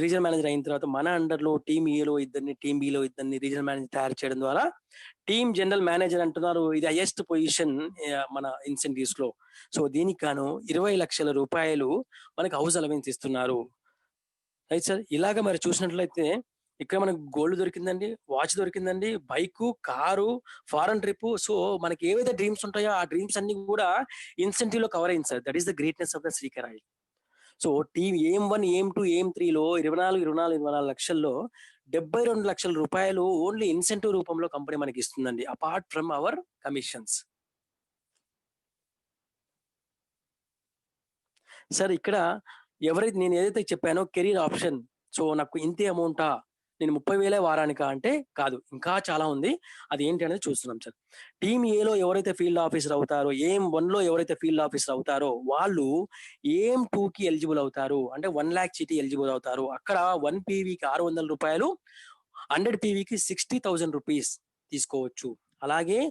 Speaker 3: రీజనల్ మేనేజర్ అయిన తర్వాత మన అండర్ లో టీమ్ ఏలో ఇద్దరిని, టీమ్ బిలో ఇద్దరిని రీజనల్ మేనేజర్ తయారు చేయడం ద్వారా టీమ్ జనరల్ మేనేజర్ అంటున్నారు ఇది హైయెస్ట్ పొజిషన్ మన ఇన్సెంటివ్స్ లో. సో దీనికి గాను 20 లక్షల రూపాయలు మనకు హౌస్ అలవెన్స్ ఇస్తున్నారు. Right sir. ఇలాగ మరి చూసినట్లయితే ఇక్కడ మనకు గోల్డ్ దొరికిందండి, వాచ్ దొరికిందండి, bike, car, foreign trip. So మనకి ఏవైతే డ్రీమ్స్ ఉంటాయో ఆ డ్రీమ్స్ అన్ని కూడా ఇన్సెంటివ్ లో కవర్ అయింది sir. That is the greatness of the Shrikar ఆయిల్. సో టీమ్ ఏం1, ఏం2, ఏం3లో 24 లక్షల్లో 72 లక్షల రూపాయలు ఓన్లీ ఇన్సెంటివ్ రూపంలో కంపెనీ మనకి ఇస్తుందండి, apart from our commissions. Sir ఇక్కడ నేను ఏదైతే చెప్పానో కెరీర్ ఆప్షన్, సో నాకు ఇంతే అమౌంటా, నేను 30,000 వారానికా అంటే కాదు, ఇంకా చాలా ఉంది. అది ఏంటి అనేది చూస్తున్నాం సార్. టీమ్ ఏలో ఎవరైతే ఫీల్డ్ ఆఫీసర్ అవుతారో, ఏం1 లో ఎవరైతే ఫీల్డ్ ఆఫీసర్ అవుతారో వాళ్ళు ఏం2 కి ఎలిజిబుల్ అవుతారు. అంటే 1 lakh చీటీ ఎలిజిబుల్ అవుతారు. అక్కడ 1 PVకి 600 రూపాయలు, 100 PVకి 60,000 రూపీస్ తీసుకోవచ్చు. అలాగే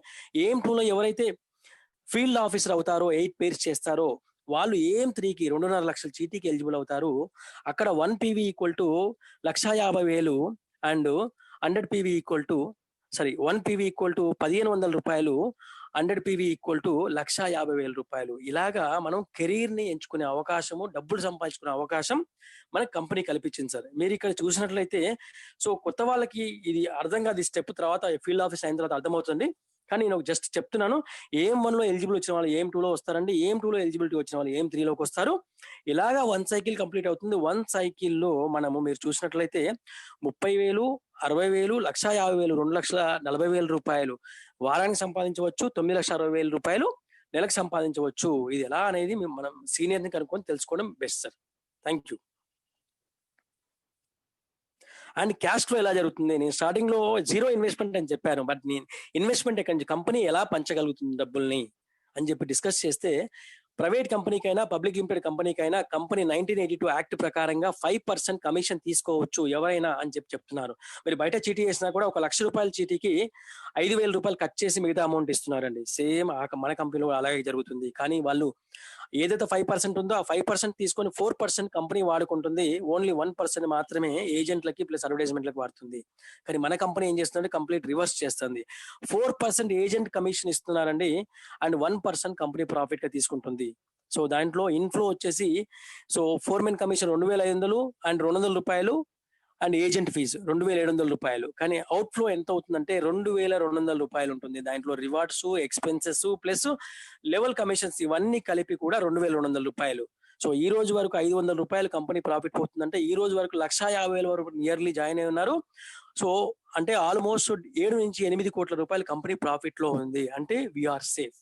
Speaker 3: ఏం2 లో ఎవరైతే ఫీల్డ్ ఆఫీసర్ అవుతారో, 8 పేర్స్ చేస్తారో వాళ్ళు ఏం3కి 2.5 లక్షల చీటీకి ఎలిజిబుల్ అవుతారు. అక్కడ 1 PV equal to 1,50,000 and 100 PV equal to 1 PV equal to 1,500 రూపాయలు, 100 PV ఈక్వల్ టు 1,50,000 రూపాయలు. ఇలాగా మనం కెరీర్ ని ఎంచుకునే అవకాశము, డబ్బులు సంపాదించుకునే అవకాశం మనకు కంపెనీ కల్పించింది సార్. మీరు ఇక్కడ చూసినట్లయితే సో కొత్త వాళ్ళకి ఇది అర్థం కాదు, ఈ స్టెప్ తర్వాత ఫీల్డ్ ఆఫీస్ అయిన తర్వాత అర్థమవుతుంది. కానీ నేను జస్ట్ చెప్తున్నాను, ఏం1 లో ఎలిజిబుల్ వచ్చిన వాళ్ళు ఏం2 లో వస్తారండి, ఏం2 లో ఎలిజిబిలిటీ వచ్చిన వాళ్ళు ఏం3 లోకి వస్తారు. ఇలాగా 1 సైకిల్ కంప్లీట్ అవుతుంది. 1 సైకిల్లో మనము మీరు చూసినట్లయితే 30,000, 60,000, 1,50,000, 2,40,000 రూపాయలు వారానికి సంపాదించవచ్చు, 9,60,000 రూపాయలు నెలకు సంపాదించవచ్చు. ఇది ఎలా అనేది మనం సీనియర్ ని కనుక్కొని తెలుసుకోవడం best sir. Thank you. And cash flow ఎలా జరుగుతుంది? నేను స్టార్టింగ్ లో 0 ఇన్వెస్ట్మెంట్ అని చెప్పాను, బట్ నేను ఇన్వెస్ట్మెంట్ ఎక్కడి నుంచి, కంపెనీ ఎలా పంచగలుగుతుంది డబ్బుల్ని అని చెప్పి డిస్కస్ చేస్తే, ప్రైవేట్ కంపెనీకైనా పబ్లిక్ లిమిటెడ్ కంపెనీకైనా కంపెనీ 1982 యాక్ట్ ప్రకారంగా 5% కమిషన్ తీసుకోవచ్చు ఎవరైనా అని చెప్తున్నారు. మీరు బయట చీటీ చేసినా కూడా 1 లక్ష రూపాయల చీటీకి 5,000 రూపాయలు కట్ చేసి మిగతా అమౌంట్ ఇస్తున్నారండి. సేమ్ మన కంపెనీలో అలాగే జరుగుతుంది. కానీ వాళ్ళు ఏదైతే 5% ఉందో ఆ 5% తీసుకొని 4% కంపెనీ వాడుకుంటుంది. ఓన్లీ 1% మాత్రమే ఏజెంట్లకి ప్లస్ అడ్వర్టైజ్మెంట్లకు వాడుతుంది. కానీ మన కంపెనీ ఏం చేస్తుందంటే కంప్లీట్ రివర్స్ చేస్తుంది. 4% ఏజెంట్ కమిషన్ ఇస్తున్నారండి అండ్ 1% కంపెనీ ప్రాఫిట్ గా తీసుకుంటుంది. సో దాంట్లో ఇన్ఫ్లో వచ్చేసి సో ఫోర్మెన్ కమిషన్ 2,500 అండ్ 200 రూపాయలు అండ్ ఏజెంట్ ఫీజు 2,700 రూపాయలు. కానీ అవుట్ ఫ్లో ఎంత అవుతుందంటే 2,200 రూపాయలు ఉంటుంది. దాంట్లో rewards, expenses plus level commissions ఇవన్నీ కలిపి కూడా 2,200 రూపాయలు. సో ఈ రోజు వరకు 500 రూపాయలు కంపెనీ ప్రాఫిట్ పోతుందంటే ఈ రోజు వరకు 1,50,000 వరకు నియర్లీ జాయిన్ అయి ఉన్నారు. సో అంటే ఆల్మోస్ట్ 7 నుంచి 8 కోట్ల రూపాయలు కంపెనీ ప్రాఫిట్ లో ఉంది. అంటే వీఆర్ సేఫ్.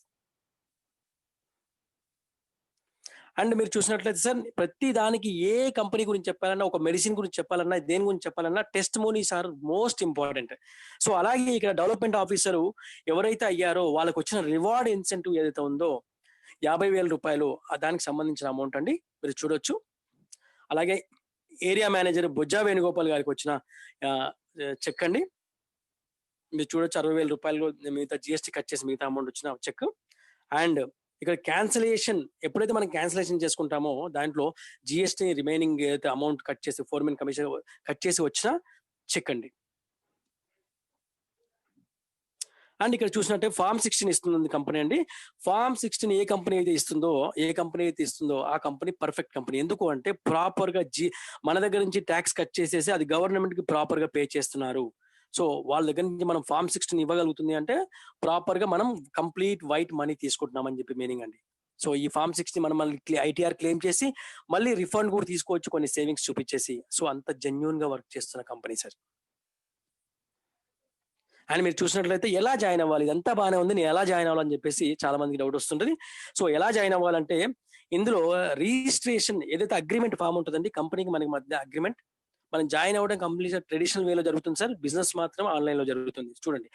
Speaker 3: అండ్ మీరు చూసినట్లయితే సార్ ప్రతి దానికి ఏ కంపెనీ గురించి చెప్పాలన్నా, ఒక మెడిసిన్ గురించి చెప్పాలన్నా, దేని గురించి చెప్పాలన్నా testimonies are most important. So అలాగే ఇక్కడ డెవలప్మెంట్ ఆఫీసర్ ఎవరైతే అయ్యారో వాళ్ళకి వచ్చిన రివార్డ్ ఇన్సెంటివ్ ఏదైతే ఉందో 50,000 రూపాయలు దానికి సంబంధించిన అమౌంట్ అండి మీరు చూడొచ్చు. అలాగే ఏరియా మేనేజర్ బొజ్జా వేణుగోపాల్ గారికి వచ్చిన చెక్ అండి మీరు చూడొచ్చు. 60,000 రూపాయలు మిగతా జిఎస్టీ కట్ చేసి మిగతా అమౌంట్ వచ్చిన చెక్. అండ్ ఇక్కడ క్యాన్సిలేషన్ ఎప్పుడైతే మనం క్యాన్సిలేషన్ చేసుకుంటామో దాంట్లో జిఎస్టీ రిమైనింగ్ ఏదైతే అమౌంట్ కట్ చేసి ఫోర్మెన్ కమిషన్ కట్ చేసి వచ్చిన చెక్ అండి. అండ్ ఇక్కడ చూసినట్టే ఫార్మ్ 16 ఇస్తుంది కంపెనీ అండి. ఫార్మ్ 16 ఏ కంపెనీ అయితే ఇస్తుందో ఆ కంపెనీ పర్ఫెక్ట్ కంపెనీ. ఎందుకు అంటే ప్రాపర్ గా మన దగ్గర నుంచి ట్యాక్స్ కట్ చేసేసి అది గవర్నమెంట్ కి ప్రాపర్ గా పే చేస్తున్నారు. సో వాళ్ళ దగ్గర నుంచి మనం ఫార్మ్ 16 ఇవ్వగలుగుతుంది అంటే ప్రాపర్ గా మనం కంప్లీట్ వైట్ మనీ తీసుకుంటున్నామని చెప్పి మీనింగ్ అండి. సో ఈ ఫార్మ్ 16 మనం మళ్ళీ ఐటీఆర్ క్లెయిమ్ చేసి మళ్ళీ రిఫండ్ కూడా తీసుకోవచ్చు కొన్ని సేవింగ్స్ చూపించేసి. సో అంత జెన్యూన్ గా వర్క్ చేస్తున్న కంపెనీ సార్. అండ్ మీరు చూసినట్లయితే ఎలా జాయిన్ అవ్వాలి, ఇదంతా బాగానే ఉంది, నేను ఎలా జాయిన్ అవ్వాలని చెప్పేసి చాలా మందికి డౌట్ వస్తుంటది. సో ఎలా జాయిన్ అవ్వాలంటే ఇందులో రిజిస్ట్రేషన్ ఏదైతే అగ్రిమెంట్ ఫామ్ ఉంటుందండి, కంపెనీకి మనకి మధ్య అగ్రిమెంట్, మనం జాయిన్ అవ్వడం కంప్లీట్ ట్రెడిషనల్ వేలో జరుగుతుంది సార్. బిజినెస్ మాత్రం ఆన్లైన్ లో జరుగుతుంది. చూడండి,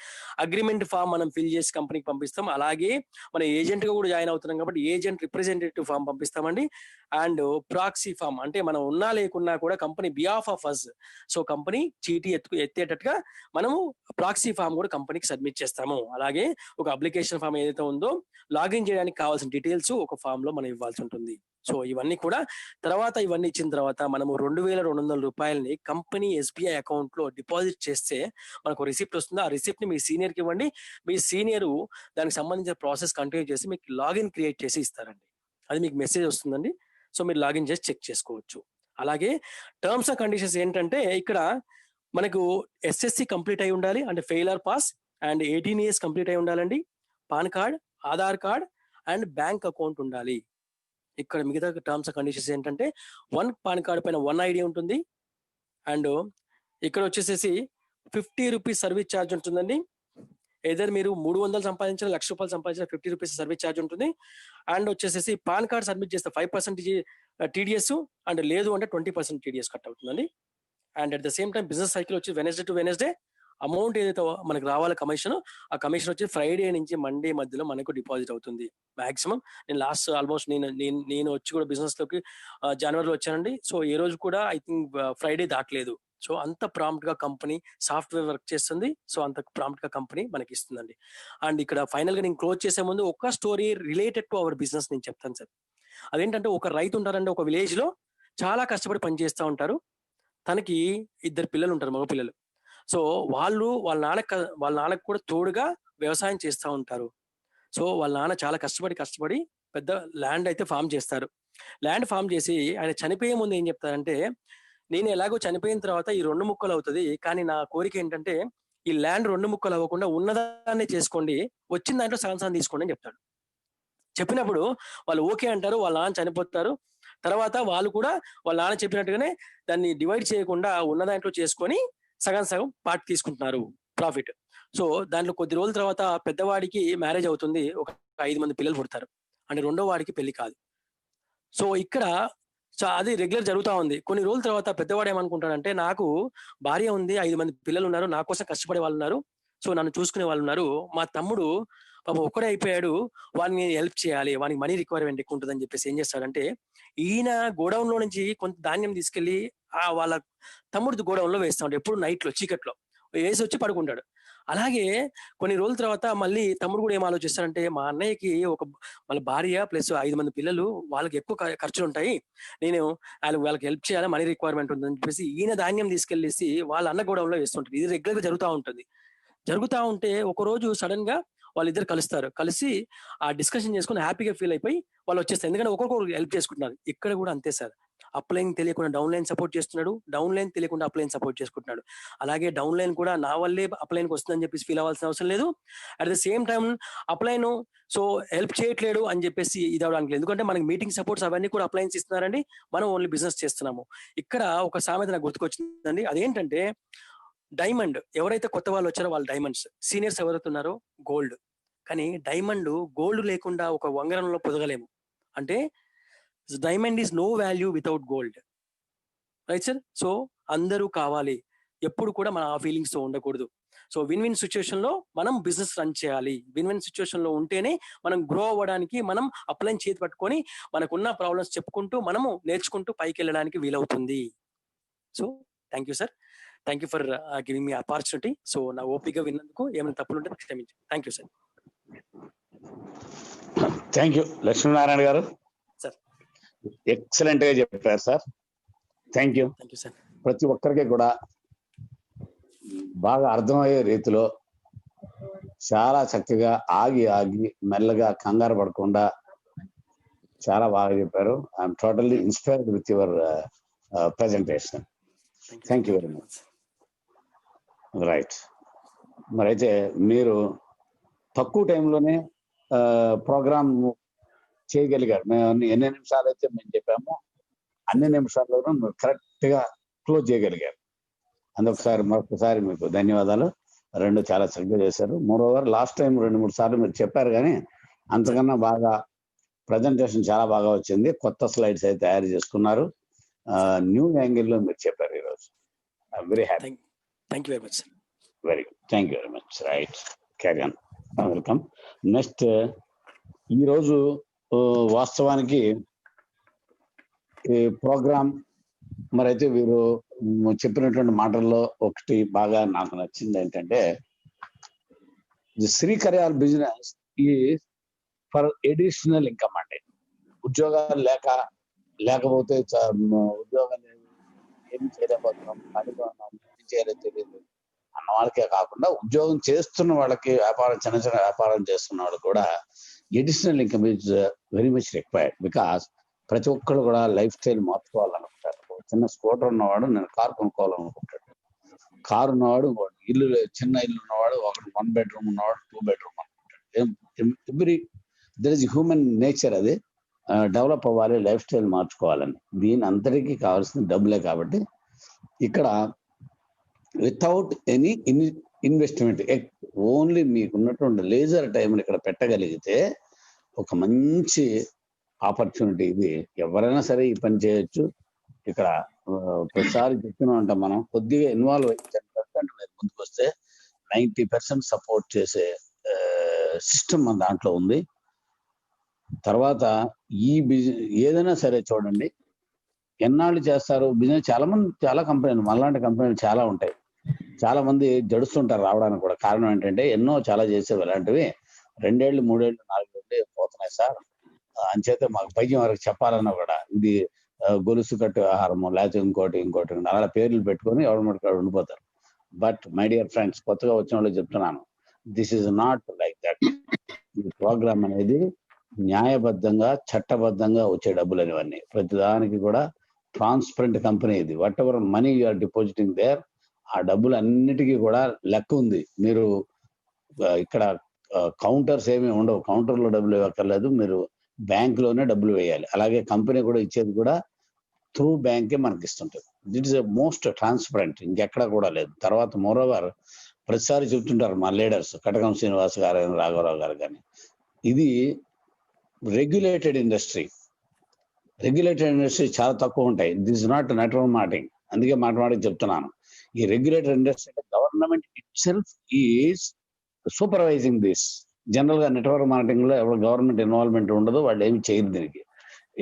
Speaker 3: అగ్రిమెంట్ ఫామ్ మనం ఫిల్ చేసి కంపెనీకి పంపిస్తాం. అలాగే మన ఏజెంట్ గా కూడా జాయిన్ అవుతున్నాం కాబట్టి ఏజెంట్ రిప్రజెంటేటివ్ ఫామ్ పంపిస్తామండి. అండ్ ప్రాక్సీ ఫామ్ అంటే మనం ఉన్నా లేకున్నా కూడా company behalf of us, so company చీటీ ఎత్తేటట్టుగా మనము ప్రాక్సీ ఫామ్ కూడా కంపెనీకి సబ్మిట్ చేస్తాము. అలాగే ఒక అప్లికేషన్ ఫామ్ ఏదైతే ఉందో లాగిన్ చేయడానికి కావాల్సిన డీటెయిల్స్ ఒక ఫామ్ లో మనం ఇవ్వాల్సి ఉంటుంది. సో ఇవన్నీ కూడా తర్వాత ఇవన్నీ ఇచ్చిన తర్వాత మనము 2200 రూపాయలని కంపెనీ SBI అకౌంట్ లో డిపాజిట్ చేస్తే మనకు రిసిప్ట్ వస్తుంది. ఆ రిసిప్ట్ ని మీ సీనియర్ కి ఇవ్వండి. మీ సీనియర్ దానికి సంబంధించిన ప్రాసెస్ కంటిన్యూ చేసి మీకు లాగిన్ క్రియేట్ చేసి ఇస్తారండి. అది మీకు మెసేజ్ వస్తుందండి. సో మీరు లాగిన్ చేసి చెక్ చేసుకోవచ్చు. అలాగే టర్మ్స్ అండ్ కండిషన్స్ ఏంటంటే ఇక్కడ మనకు SSC కంప్లీట్ అయి ఉండాలి, అంటే fail or pass, and 18 years complete అయి ఉండాలండి. PAN card, Aadhaar card and bank account ఉండాలి. ఇక్కడ మిగతా టర్మ్స్ అండ్ కండిషన్స్ ఏంటంటే 1 పాన్ కార్డ్ పైన 1 ID ఉంటుంది. అండ్ ఇక్కడ వచ్చేసేసి 50 రూపీస్ సర్వీస్ ఛార్జ్ ఉంటుందండి. ఏదైనా మీరు 300 సంపాదించిన, 1,00,000 రూపాయలు సంపాదించిన 50 రూపీస్ సర్వీస్ ఛార్జ్ ఉంటుంది. అండ్ వచ్చేసేసి పాన్ కార్డ్ సబ్మిట్ చేస్తే 5% TDS, అండ్ లేదు అంటే 20% TDS కట్ అవుతుందండి. And at the same time business cycle వచ్చి వెనస్డే టు వెనస్డే అమౌంట్ ఏదైతే మనకు రావాలి కమిషన్, ఆ కమిషన్ వచ్చి ఫ్రైడే నుంచి మండే మధ్యలో మనకు డిపాజిట్ అవుతుంది మాక్సిమం. నేను లాస్ట్ ఆల్మోస్ట్ నేను వచ్చి కూడా బిజినెస్ లోకి జనవరిలో వచ్చానండి. సో ఏ రోజు కూడా ఐ థింక్ ఫ్రైడే దాటలేదు. సో అంత ప్రాంప్ట్ గా కంపెనీ సాఫ్ట్వేర్ వర్క్ చేస్తుంది. సో అంత ప్రాంప్ట్ గా కంపెనీ మనకి ఇస్తుందండి. అండ్ ఇక్కడ ఫైనల్ గా నేను క్లోజ్ చేసే ముందు ఒక story related to our business నేను చెప్తాను సార్. అదేంటంటే ఒక రైతు ఉంటారండి, ఒక విలేజ్ లో చాలా కష్టపడి పనిచేస్తూ ఉంటారు. తనకి 2 పిల్లలు ఉంటారు, మగ పిల్లలు. సో వాళ్ళ నాన్నకు కూడా తోడుగా వ్యవసాయం చేస్తూ ఉంటారు. సో వాళ్ళ నాన్న చాలా కష్టపడి పెద్ద ల్యాండ్ అయితే ఫామ్ చేస్తారు. ల్యాండ్ ఫామ్ చేసి ఆయన చనిపోయే ముందు ఏం చెప్తారంటే, నేను ఎలాగో చనిపోయిన తర్వాత ఈ 2 ముక్కలు అవుతుంది, కానీ నా కోరిక ఏంటంటే ఈ ల్యాండ్ 2 ముక్కలు అవ్వకుండా ఉన్నదాన్ని చేసుకోండి, వచ్చిన దాంట్లో సగం తీసుకోండి అని చెప్తాడు. చెప్పినప్పుడు వాళ్ళు ఓకే అంటారు. వాళ్ళ నాన్న చనిపోతారు. తర్వాత వాళ్ళు కూడా వాళ్ళ నాన్న చెప్పినట్టుగానే దాన్ని డివైడ్ చేయకుండా ఉన్న దాంట్లో చేసుకొని సగం పార్ట్ తీసుకుంటున్నారు ప్రాఫిట్. సో దాంట్లో కొద్ది రోజుల తర్వాత పెద్దవాడికి మ్యారేజ్ అవుతుంది, ఒక 5 మంది పిల్లలు పుడతారు. అంటే రెండో వాడికి పెళ్లి కాదు. సో ఇక్కడ అది రెగ్యులర్ జరుగుతూ ఉంది. కొన్ని రోజుల తర్వాత పెద్దవాడు ఏమనుకుంటాడంటే, నాకు భార్య ఉంది, 5 మంది పిల్లలు ఉన్నారు, నా కోసం కష్టపడే వాళ్ళు ఉన్నారు, సో నన్ను చూసుకునే వాళ్ళు ఉన్నారు, మా తమ్ముడు పాప ఒక్కడే అయిపోయాడు, వాడిని హెల్ప్ చేయాలి, వానికి మనీ రిక్వైర్మెంట్ ఎక్కువ ఉంటుందని చెప్పేసి ఏం చేస్తాడంటే, ఈయన గోడౌన్ లో నుంచి కొంత ధాన్యం తీసుకెళ్లి వాళ్ళ తమ్ముడు గోడౌన్ లో వేస్తా ఉంటాడు. ఎప్పుడు నైట్ లో చీకట్లో వేసి వచ్చి పడుకుంటాడు. అలాగే కొన్ని రోజుల తర్వాత మళ్ళీ తమ్ముడు కూడా ఏం ఆలోచిస్తాడంటే, మా అన్నయ్యకి వాళ్ళ భార్య ప్లస్ 5 మంది పిల్లలు, వాళ్ళకి ఎక్కువ ఖర్చులు ఉంటాయి, నేను వాళ్ళకి హెల్ప్ చేయాలి, మనీ రిక్వైర్మెంట్ ఉందని చెప్పేసి ఈయన ధాన్యం తీసుకెళ్లేసి వాళ్ళ అన్న గోడౌన్ లో వేస్తుంటారు. ఇది రెగ్యులర్ గా జరుగుతూ ఉంటే ఒక రోజు సడన్ గా వాళ్ళిద్దరు కలిసి ఆ డిస్కషన్ చేసుకుని హ్యాపీగా ఫీల్ అయిపోయి వాళ్ళు వచ్చేస్తారు. ఎందుకంటే ఒక్కొక్కరు హెల్ప్ చేసుకుంటున్నారు. ఇక్కడ కూడా అంతే సార్. అప్లైన్ తెలియకుండా డౌన్ లైన్ సపోర్ట్ చేస్తున్నాడు, డౌన్ లైన్ తెలియకుండా అప్లైన్ సపోర్ట్ చేసుకుంటున్నాడు. అలాగే డౌన్ లైన్ కూడా నా వల్లే అప్లైన్కి వస్తుందని చెప్పేసి ఫీల్ అవ్వాల్సిన అవసరం లేదు. At the same time upline so help చేయట్లేడు అని చెప్పేసి ఇది అవడానికి లేదు. ఎందుకంటే మనకి మీటింగ్ సపోర్ట్స్ అవన్నీ కూడా అప్లైన్స్ ఇస్తున్నారండి, మనం ఓన్లీ బిజినెస్ చేస్తున్నాము. ఇక్కడ ఒక సామెత నాకు గుర్తుకొచ్చిందండి. అదేంటంటే, డైమండ్ ఎవరైతే కొత్త వాళ్ళు వచ్చారో వాళ్ళు డైమండ్స్, సీనియర్స్ ఎవరైతే ఉన్నారో గోల్డ్. కానీ డైమండ్ గోల్డ్ లేకుండా ఒక వంగరంలో పొదగలేము. అంటే diamond is no value without gold, right sir? So అందరూ కావాలి, ఎప్పుడు కూడా మన ఆ ఫీలింగ్స్ తో ఉండకూడదు. సో విన్ సిచ్యువేషన్ లో మనం బిజినెస్ రన్ చేయాలి. విన్ సిచ్యువేషన్ లో ఉంటేనే మనం గ్రో అవ్వడానికి, మనం అప్లైన్ చేతి పట్టుకొని మనకున్న ప్రాబ్లమ్స్ చెప్పుకుంటూ మనము నేర్చుకుంటూ పైకి వెళ్ళడానికి వీలవుతుంది. So thank you sir, thank you for giving me opportunity. So నా ఓపిక విన్నందుకు ఏమైనా తప్పులు ఉంటే క్షమించండి. Thank you sir.
Speaker 2: Thank you Lakshminarayana గారు,
Speaker 3: సార్
Speaker 2: ఎక్సలెంట్ గా చెప్పారు సార్. Thank you
Speaker 3: sir.
Speaker 2: ప్రతి ఒక్కరికి కూడా బాగా అర్థమయ్యే రీతిలో చాలా చక్కగా ఆగి ఆగి మెల్లగా కంగారు పడకుండా చాలా బాగా చెప్పారు. I'm totally inspired with your presentation. Thank you very much. Right. మరి అయితే మీరు తక్కువ టైంలోనే ప్రోగ్రామ్ చేయగలిగారు. మేము ఎన్ని నిమిషాలు అయితే మేము చెప్పామో అన్ని నిమిషాల్లోనూ మీరు కరెక్ట్ గా క్లోజ్ చేయగలిగారు. అందుకొకసారి మరొకసారి మీకు ధన్యవాదాలు. రెండు చాలా చక్కగా చేశారు. మోరోవర్ లాస్ట్ టైం 2-3 సార్లు మీరు చెప్పారు, కానీ అంతకన్నా బాగా ప్రజెంటేషన్ చాలా బాగా వచ్చింది. కొత్త స్లైడ్స్ అయితే తయారు చేసుకున్నారు. న్యూ యాంగిల్లో మీరు చెప్పారు ఈరోజు. Very happy.
Speaker 3: Thank you very much.
Speaker 2: Very good. Thank you very much. Right. Carry on. Welcome. Next, ఈరోజు వాస్తవానికి ఈ ప్రోగ్రామ్ మరి అయితే వీరు చెప్పినటువంటి మాటల్లో ఒకటి బాగా నాకు నచ్చింది ఏంటంటే, ది శ్రీకర్యాల్ బిజినెస్ ఈ ఫర్ ఎడిషనల్ ఇన్కమ్ అండి. ఉద్యోగాలు లేకపోతే ఉద్యోగాలు ఏమి చేయలేకపోతున్నాం, ఖాళీగా ఉన్నాం, ఏం చేయాలో తెలియదు అన్న వాళ్ళకే కాకుండా ఉద్యోగం చేస్తున్న వాళ్ళకి, చిన్న చిన్న వ్యాపారం చేస్తున్న వాళ్ళు కూడా additional income is very much required. Because ప్రతి ఒక్కరు కూడా లైఫ్ స్టైల్ మార్చుకోవాలనుకుంటారు. చిన్న స్కూటర్ ఉన్నవాడు నేను కారు కొనుక్కోవాలనుకుంటాడు. కారు ఉన్నవాడు ఇల్లు, చిన్న ఇల్లు ఉన్నవాడు 1 bedroom ఉన్నవాడు 2 bedroom అనుకుంటాడు. Every there is human nature. అది డెవలప్ అవ్వాలి, లైఫ్ స్టైల్ మార్చుకోవాలని. దీని అంతటికీ కావాల్సిన డబ్బులే. కాబట్టి ఇక్కడ వితౌట్ ఎనీ ఇన్వెస్ట్మెంట్, ఓన్లీ మీకున్నటువంటి లేజర్ టైంని ఇక్కడ పెట్టగలిగితే ఒక మంచి ఆపర్చునిటీ ఇది. ఎవరైనా సరే ఈ పని చేయొచ్చు. ఇక్కడ ప్రతిసారి చెప్తూనే ఉంటాం, మనం కొద్దిగా ఇన్వాల్వ్ అయ్యి 10% మీరు ముందుకు వస్తే 90% సపోర్ట్ చేసే సిస్టమ్ మన దాంట్లో ఉంది. తర్వాత ఈ ఏదైనా సరే చూడండి, ఎన్నాళ్ళు చేస్తారు బిజినెస్. చాలా కంపెనీలు, మనలాంటి కంపెనీలు చాలా ఉంటాయి. చాలా మంది జడుస్తుంటారు రావడానికి కూడా. కారణం ఏంటంటే ఎన్నో చాలా చేసేవి ఇలాంటివి 2 ఏళ్ళు 3 ఏళ్ళు 4 ఏళ్ళు పోతున్నాయి సార్. అంచేతే మాకు పైకి వరకు చెప్పాలన్నా కూడా ఇది గొలుసు కట్టు ఆహారము, లేకపోతే ఇంకోటి అలా పేర్లు పెట్టుకొని ఎవరి ఉండిపోతారు. బట్ మై డియర్ ఫ్రెండ్స్, కొత్తగా వచ్చిన వాళ్ళు చెప్తున్నాను, this is not like that. ఈ ప్రోగ్రామ్ అనేది న్యాయబద్ధంగా, చట్టబద్ధంగా వచ్చే డబ్బులు అనేవన్నీ. ప్రతిదానికి కూడా ట్రాన్స్పరెంట్ కంపెనీ ఇది. Whatever money you are depositing there, ఆ డబ్బులు అన్నిటికీ కూడా లెక్క ఉంది. మీరు ఇక్కడ కౌంటర్స్ ఏమీ ఉండవు. కౌంటర్లో డబ్బులు ఇవ్వక్కర్లేదు, మీరు బ్యాంకులోనే డబ్బులు వేయాలి. అలాగే కంపెనీ కూడా ఇచ్చేది కూడా త్రూ బ్యాంకే మనకి ఇస్తుంటుంది. దిట్ ఇస్ మోస్ట్ ట్రాన్స్పరెంట్, ఇంకెక్కడ కూడా లేదు. తర్వాత మోరోవర్ ప్రతిసారి చెప్తుంటారు మా లీడర్స్, కటకం శ్రీనివాస్ గారు, రాఘవరావు గారు కానీ, ఇది రెగ్యులేటెడ్ ఇండస్ట్రీ. రెగ్యులేటెడ్ ఇండస్ట్రీ చాలా తక్కువ ఉంటాయి. This is not network marketing. అందుకే మాట్లాడి చెప్తున్నాను, ఈ regulated industry government it self is supervising this. General గా నెట్వర్క్ మార్కెటింగ్ లో ఎవరు గవర్నమెంట్ ఇన్వాల్వ్మెంట్ ఉండదు, వాళ్ళు ఏమి చేయరు దీనికి.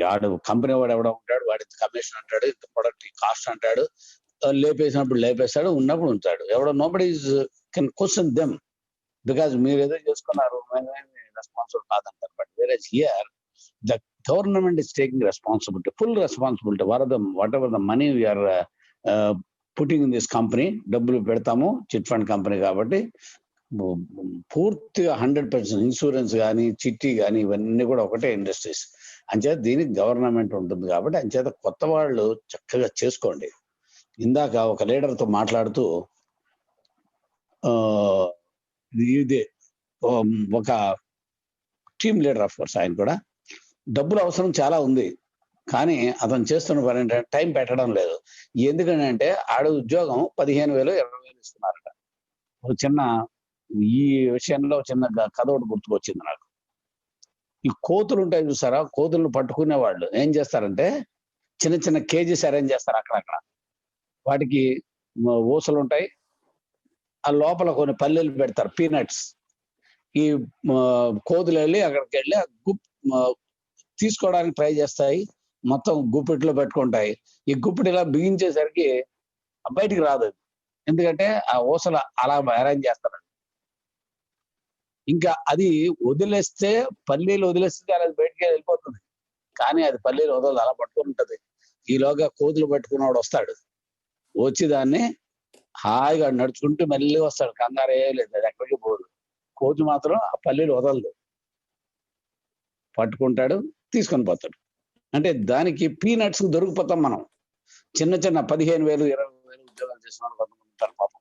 Speaker 2: వాడు కంపెనీ వాడు ఎవడో ఉంటాడు, వాడి కమిషన్ అంటాడు, ఇంత ప్రొడక్ట్ కాస్ట్ అంటాడు, లేపేసినప్పుడు లేపేస్తాడు, ఉన్నప్పుడు ఉంటాడు. ఎవడో nobody can question them, because మీరు ఏదో చేసుకున్నారు, రెస్పాన్సిబుల్ కాదంటారు. But whereas here the government is taking responsibility, full responsibility. Whatever the money we're putting in this company, డబ్బులు పెడతాము, చిట్ ఫండ్ కంపెనీ కాబట్టి పూర్తిగా 100% ఇన్సూరెన్స్ కానీ, చిట్టి కానీ, ఇవన్నీ కూడా ఒకటే ఇండస్ట్రీస్. అంచేత దీనికి గవర్నమెంట్ ఉంటుంది. కాబట్టి అంచేత కొత్త వాళ్ళు చక్కగా చేసుకోండి. ఇందాక ఒక లీడర్తో మాట్లాడుతూ ఇదే ఒక టీమ్ లీడర్, ఆఫ్ కోర్స్ ఆయన కూడా, డబ్బులు అవసరం చాలా ఉంది, కానీ అతను చేస్తున్న పని ఏంటంటే టైం పెట్టడం లేదు. ఎందుకంటే ఆడ ఉద్యోగం 15,000 20,000 ఇస్తున్నారట. ఒక చిన్న ఈ విషయంలో చిన్న కథ ఒకటి గుర్తుకొచ్చింది నాకు. ఈ కోతులు ఉంటాయి చూసారా, కోతులను పట్టుకునే వాళ్ళు ఏం చేస్తారంటే చిన్న చిన్న కేజీస్ అరేంజ్ చేస్తారు అక్కడక్కడ. వాటికి ఊసలు ఉంటాయి, ఆ లోపల కొన్ని పల్లెలు పెడతారు, పీనట్స్. ఈ కోతులు వెళ్ళి అక్కడికి వెళ్ళి తీసుకోవడానికి ట్రై చేస్తాయి, మొత్తం గుప్పిట్లో పెట్టుకుంటాయి. ఈ గుప్పిటి ఇలా బిగించేసరికి బయటికి రాదు, ఎందుకంటే ఆ ఊసలు అలా అరేంజ్ చేస్తారు. ఇంకా అది వదిలేస్తే, పల్లీలు వదిలేస్తే అది బయటికి వెళ్ళిపోతుంది, కానీ అది పల్లీలు వదలదు, అలా పట్టుకుని ఉంటది. ఈలోగా కోతులు పట్టుకున్నవాడు వస్తాడు, వచ్చి దాన్ని హాయిగా నడుచుకుంటూ మళ్ళీ వస్తాడు, కంగారు ఏ లేదు, అది ఎక్కడికి పోదు. కోతి మాత్రం ఆ పల్లీలు వదలదు, పట్టుకుంటాడు, తీసుకొని పోతాడు. అంటే దానికి పీనట్స్ దొరికిపోతాం మనం. చిన్న 15,000 20,000 ఉద్యోగాలు చేసిన వాళ్ళు కొంతమంది ఉంటారు పాపం.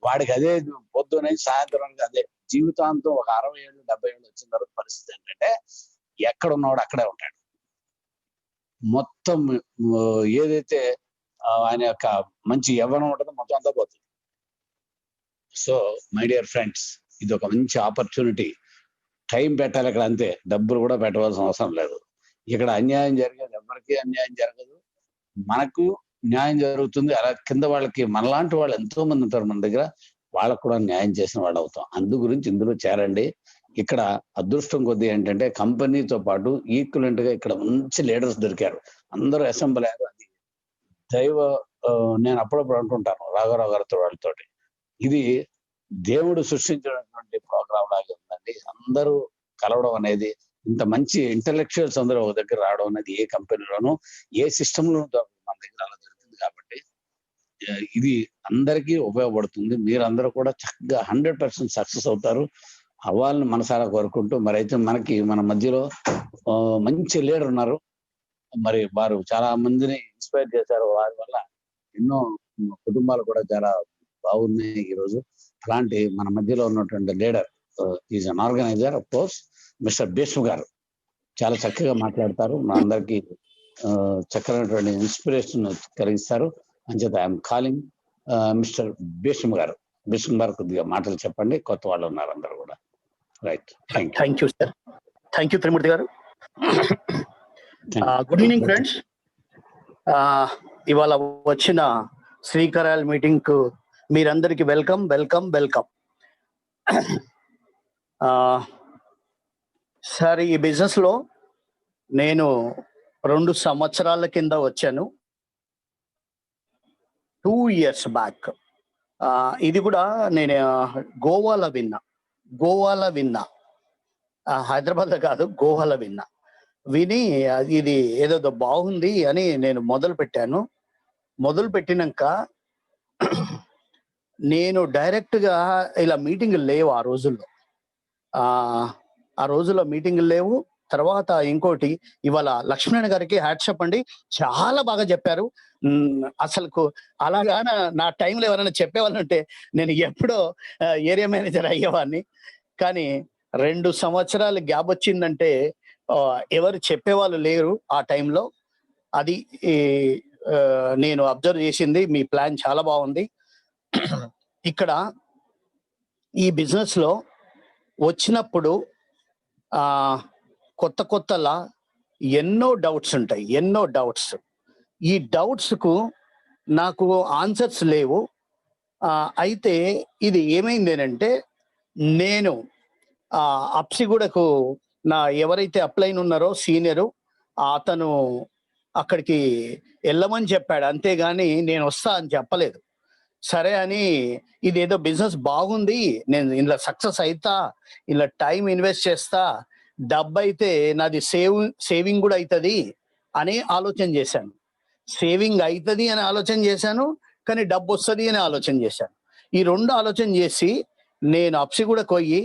Speaker 2: వాడికి అదే పొద్దున సాయంత్రానికి అదే జీవితాంతం. ఒక 60 ఏళ్ళు 70 ఏళ్ళు వచ్చిన తర్వాత పరిస్థితి ఏంటంటే ఎక్కడ ఉన్నవాడు అక్కడే ఉంటాడు. మొత్తం ఏదైతే ఆయన యొక్క మంచి యవ్వనం ఉంటుందో మొత్తం అంతా పోతుంది. సో మై డియర్ ఫ్రెండ్స్, ఇది ఒక మంచి ఆపర్చునిటీ. టైం పెట్టాలి ఇక్కడ, అంతే. డబ్బులు కూడా పెట్టవలసిన అవసరం లేదు. ఇక్కడ అన్యాయం జరిగేది ఎవరికి అన్యాయం జరగదు, మనకు న్యాయం జరుగుతుంది. అలా కింద వాళ్ళకి మనలాంటి వాళ్ళు ఎంతో మంది ఉంటారు మన దగ్గర, వాళ్ళకు కూడా న్యాయం చేసిన వాళ్ళు అవుతాం. అందు గురించి ఇందులో చేరండి. ఇక్కడ అదృష్టం కొద్ది ఏంటంటే కంపెనీతో పాటు ఈక్వలెంట్ గా ఇక్కడ మంచి లీడర్స్ దొరికారు. అందరూ అసెంబ్లీ అయ్యారు. అది దైవ, నేను అప్పుడప్పుడు అంటుంటాను రాఘవరావు గారితో వాళ్ళతోటి, ఇది దేవుడు సృష్టించినటువంటి ప్రోగ్రామ్ లాగా ఉందండి. అందరూ కలవడం అనేది, ఇంత మంచి ఇంటలెక్చువల్స్ అందరూ ఒక దగ్గర రావడం అనేది ఏ కంపెనీలోనూ ఏ సిస్టమ్ లో మన దగ్గర అలా జరుగుతుంది. కాబట్టి ఇది అందరికీ ఉపయోగపడుతుంది. మీరందరూ కూడా చక్కగా 100% సక్సెస్ అవుతారు, అవ్వాలని మనసారా కోరుకుంటూ, మరి అయితే మనకి మన మధ్యలో మంచి లీడర్ ఉన్నారు. మరి వారు చాలా మందిని ఇన్స్పైర్ చేశారు. వారి వల్ల ఎన్నో కుటుంబాలు కూడా చాలా బాగున్నాయి ఈరోజు. అలాంటి మన మధ్యలో ఉన్నటువంటి leader is an organiser of course, mister Bhishma garu. చాలా చక్కగా మాట్లాడతారు, మా అందరికి చక్కనటువంటి ఇన్స్పిరేషన్ కలిగిస్తారు. అంచేత ఐఎమ్ కాలింగ్ మిస్టర్ భీష్మ గారు. భీష్మ గారు కొద్దిగా మాటలు చెప్పండి, కొత్త వాళ్ళు ఉన్నారు అందరు కూడా. Right,
Speaker 4: thank you sir. Thank you Trimurthy గారు. Good evening friends. ఇవాళ వచ్చిన శ్రీకరాల్ మీటింగ్ కు మీరందరికి వెల్కమ్ వెల్కమ్ వెల్కమ్. సార్, ఈ బిజినెస్ లో నేను 2 సంవత్సరాల కింద వచ్చాను, 2 years బ్యాక్. ఇది కూడా నేను గోవాలో విన్నా, హైదరాబాద్ కాదు, గోవాలో విని ఇది ఏదో బాగుంది అని నేను మొదలు పెట్టినాక నేను డైరెక్ట్ గా ఇలా మీటింగ్ లేవు ఆ రోజుల్లో మీటింగ్ లేవు. తర్వాత ఇంకోటి, ఇవాళ లక్ష్మణ్ గారికి హ్యాట్సప్ అండి, చాలా బాగా చెప్పారు. అసలు అలాగా నా టైంలో ఎవరైనా చెప్పేవాళ్ళంటే నేను ఎప్పుడో ఏరియా మేనేజర్ అయ్యేవాడిని. కానీ 2 సంవత్సరాలు గ్యాప్ వచ్చిందంటే ఎవరు చెప్పేవాళ్ళు లేరు ఆ టైంలో. అది నేను అబ్జర్వ్ చేసింది. మీ ప్లాన్ చాలా బాగుంది. ఇక్కడ ఈ బిజినెస్ లో వచ్చినప్పుడు కొత్తలా ఎన్నో డౌట్స్ ఉంటాయి. ఈ డౌట్స్ కు నాకు ఆన్సర్స్ లేవు. అయితే ఇది ఏమైందేనంటే, నేను అప్సిగూడకు ఎవరైతే అప్లైన్ ఉన్నారో సీనియరు, అతను అక్కడికి వెళ్ళమని చెప్పాడు, అంతేగాని నేను వస్తా అని చెప్పలేదు. సరే అని, ఇదేదో బిజినెస్ బాగుంది, నేను ఇలా సక్సెస్ అవుతా, ఇలా టైం ఇన్వెస్ట్ చేస్తా, డబ్బు అయితే నాది సేవింగ్ కూడా అవుతుంది అని ఆలోచన చేశాను. సేవింగ్ అవుతుంది అని ఆలోచన చేశాను, కానీ డబ్బు వస్తుంది అని ఆలోచన చేశాను. ఈ 2 ఆలోచన చేసి నేను అప్సిగూడకు పోయి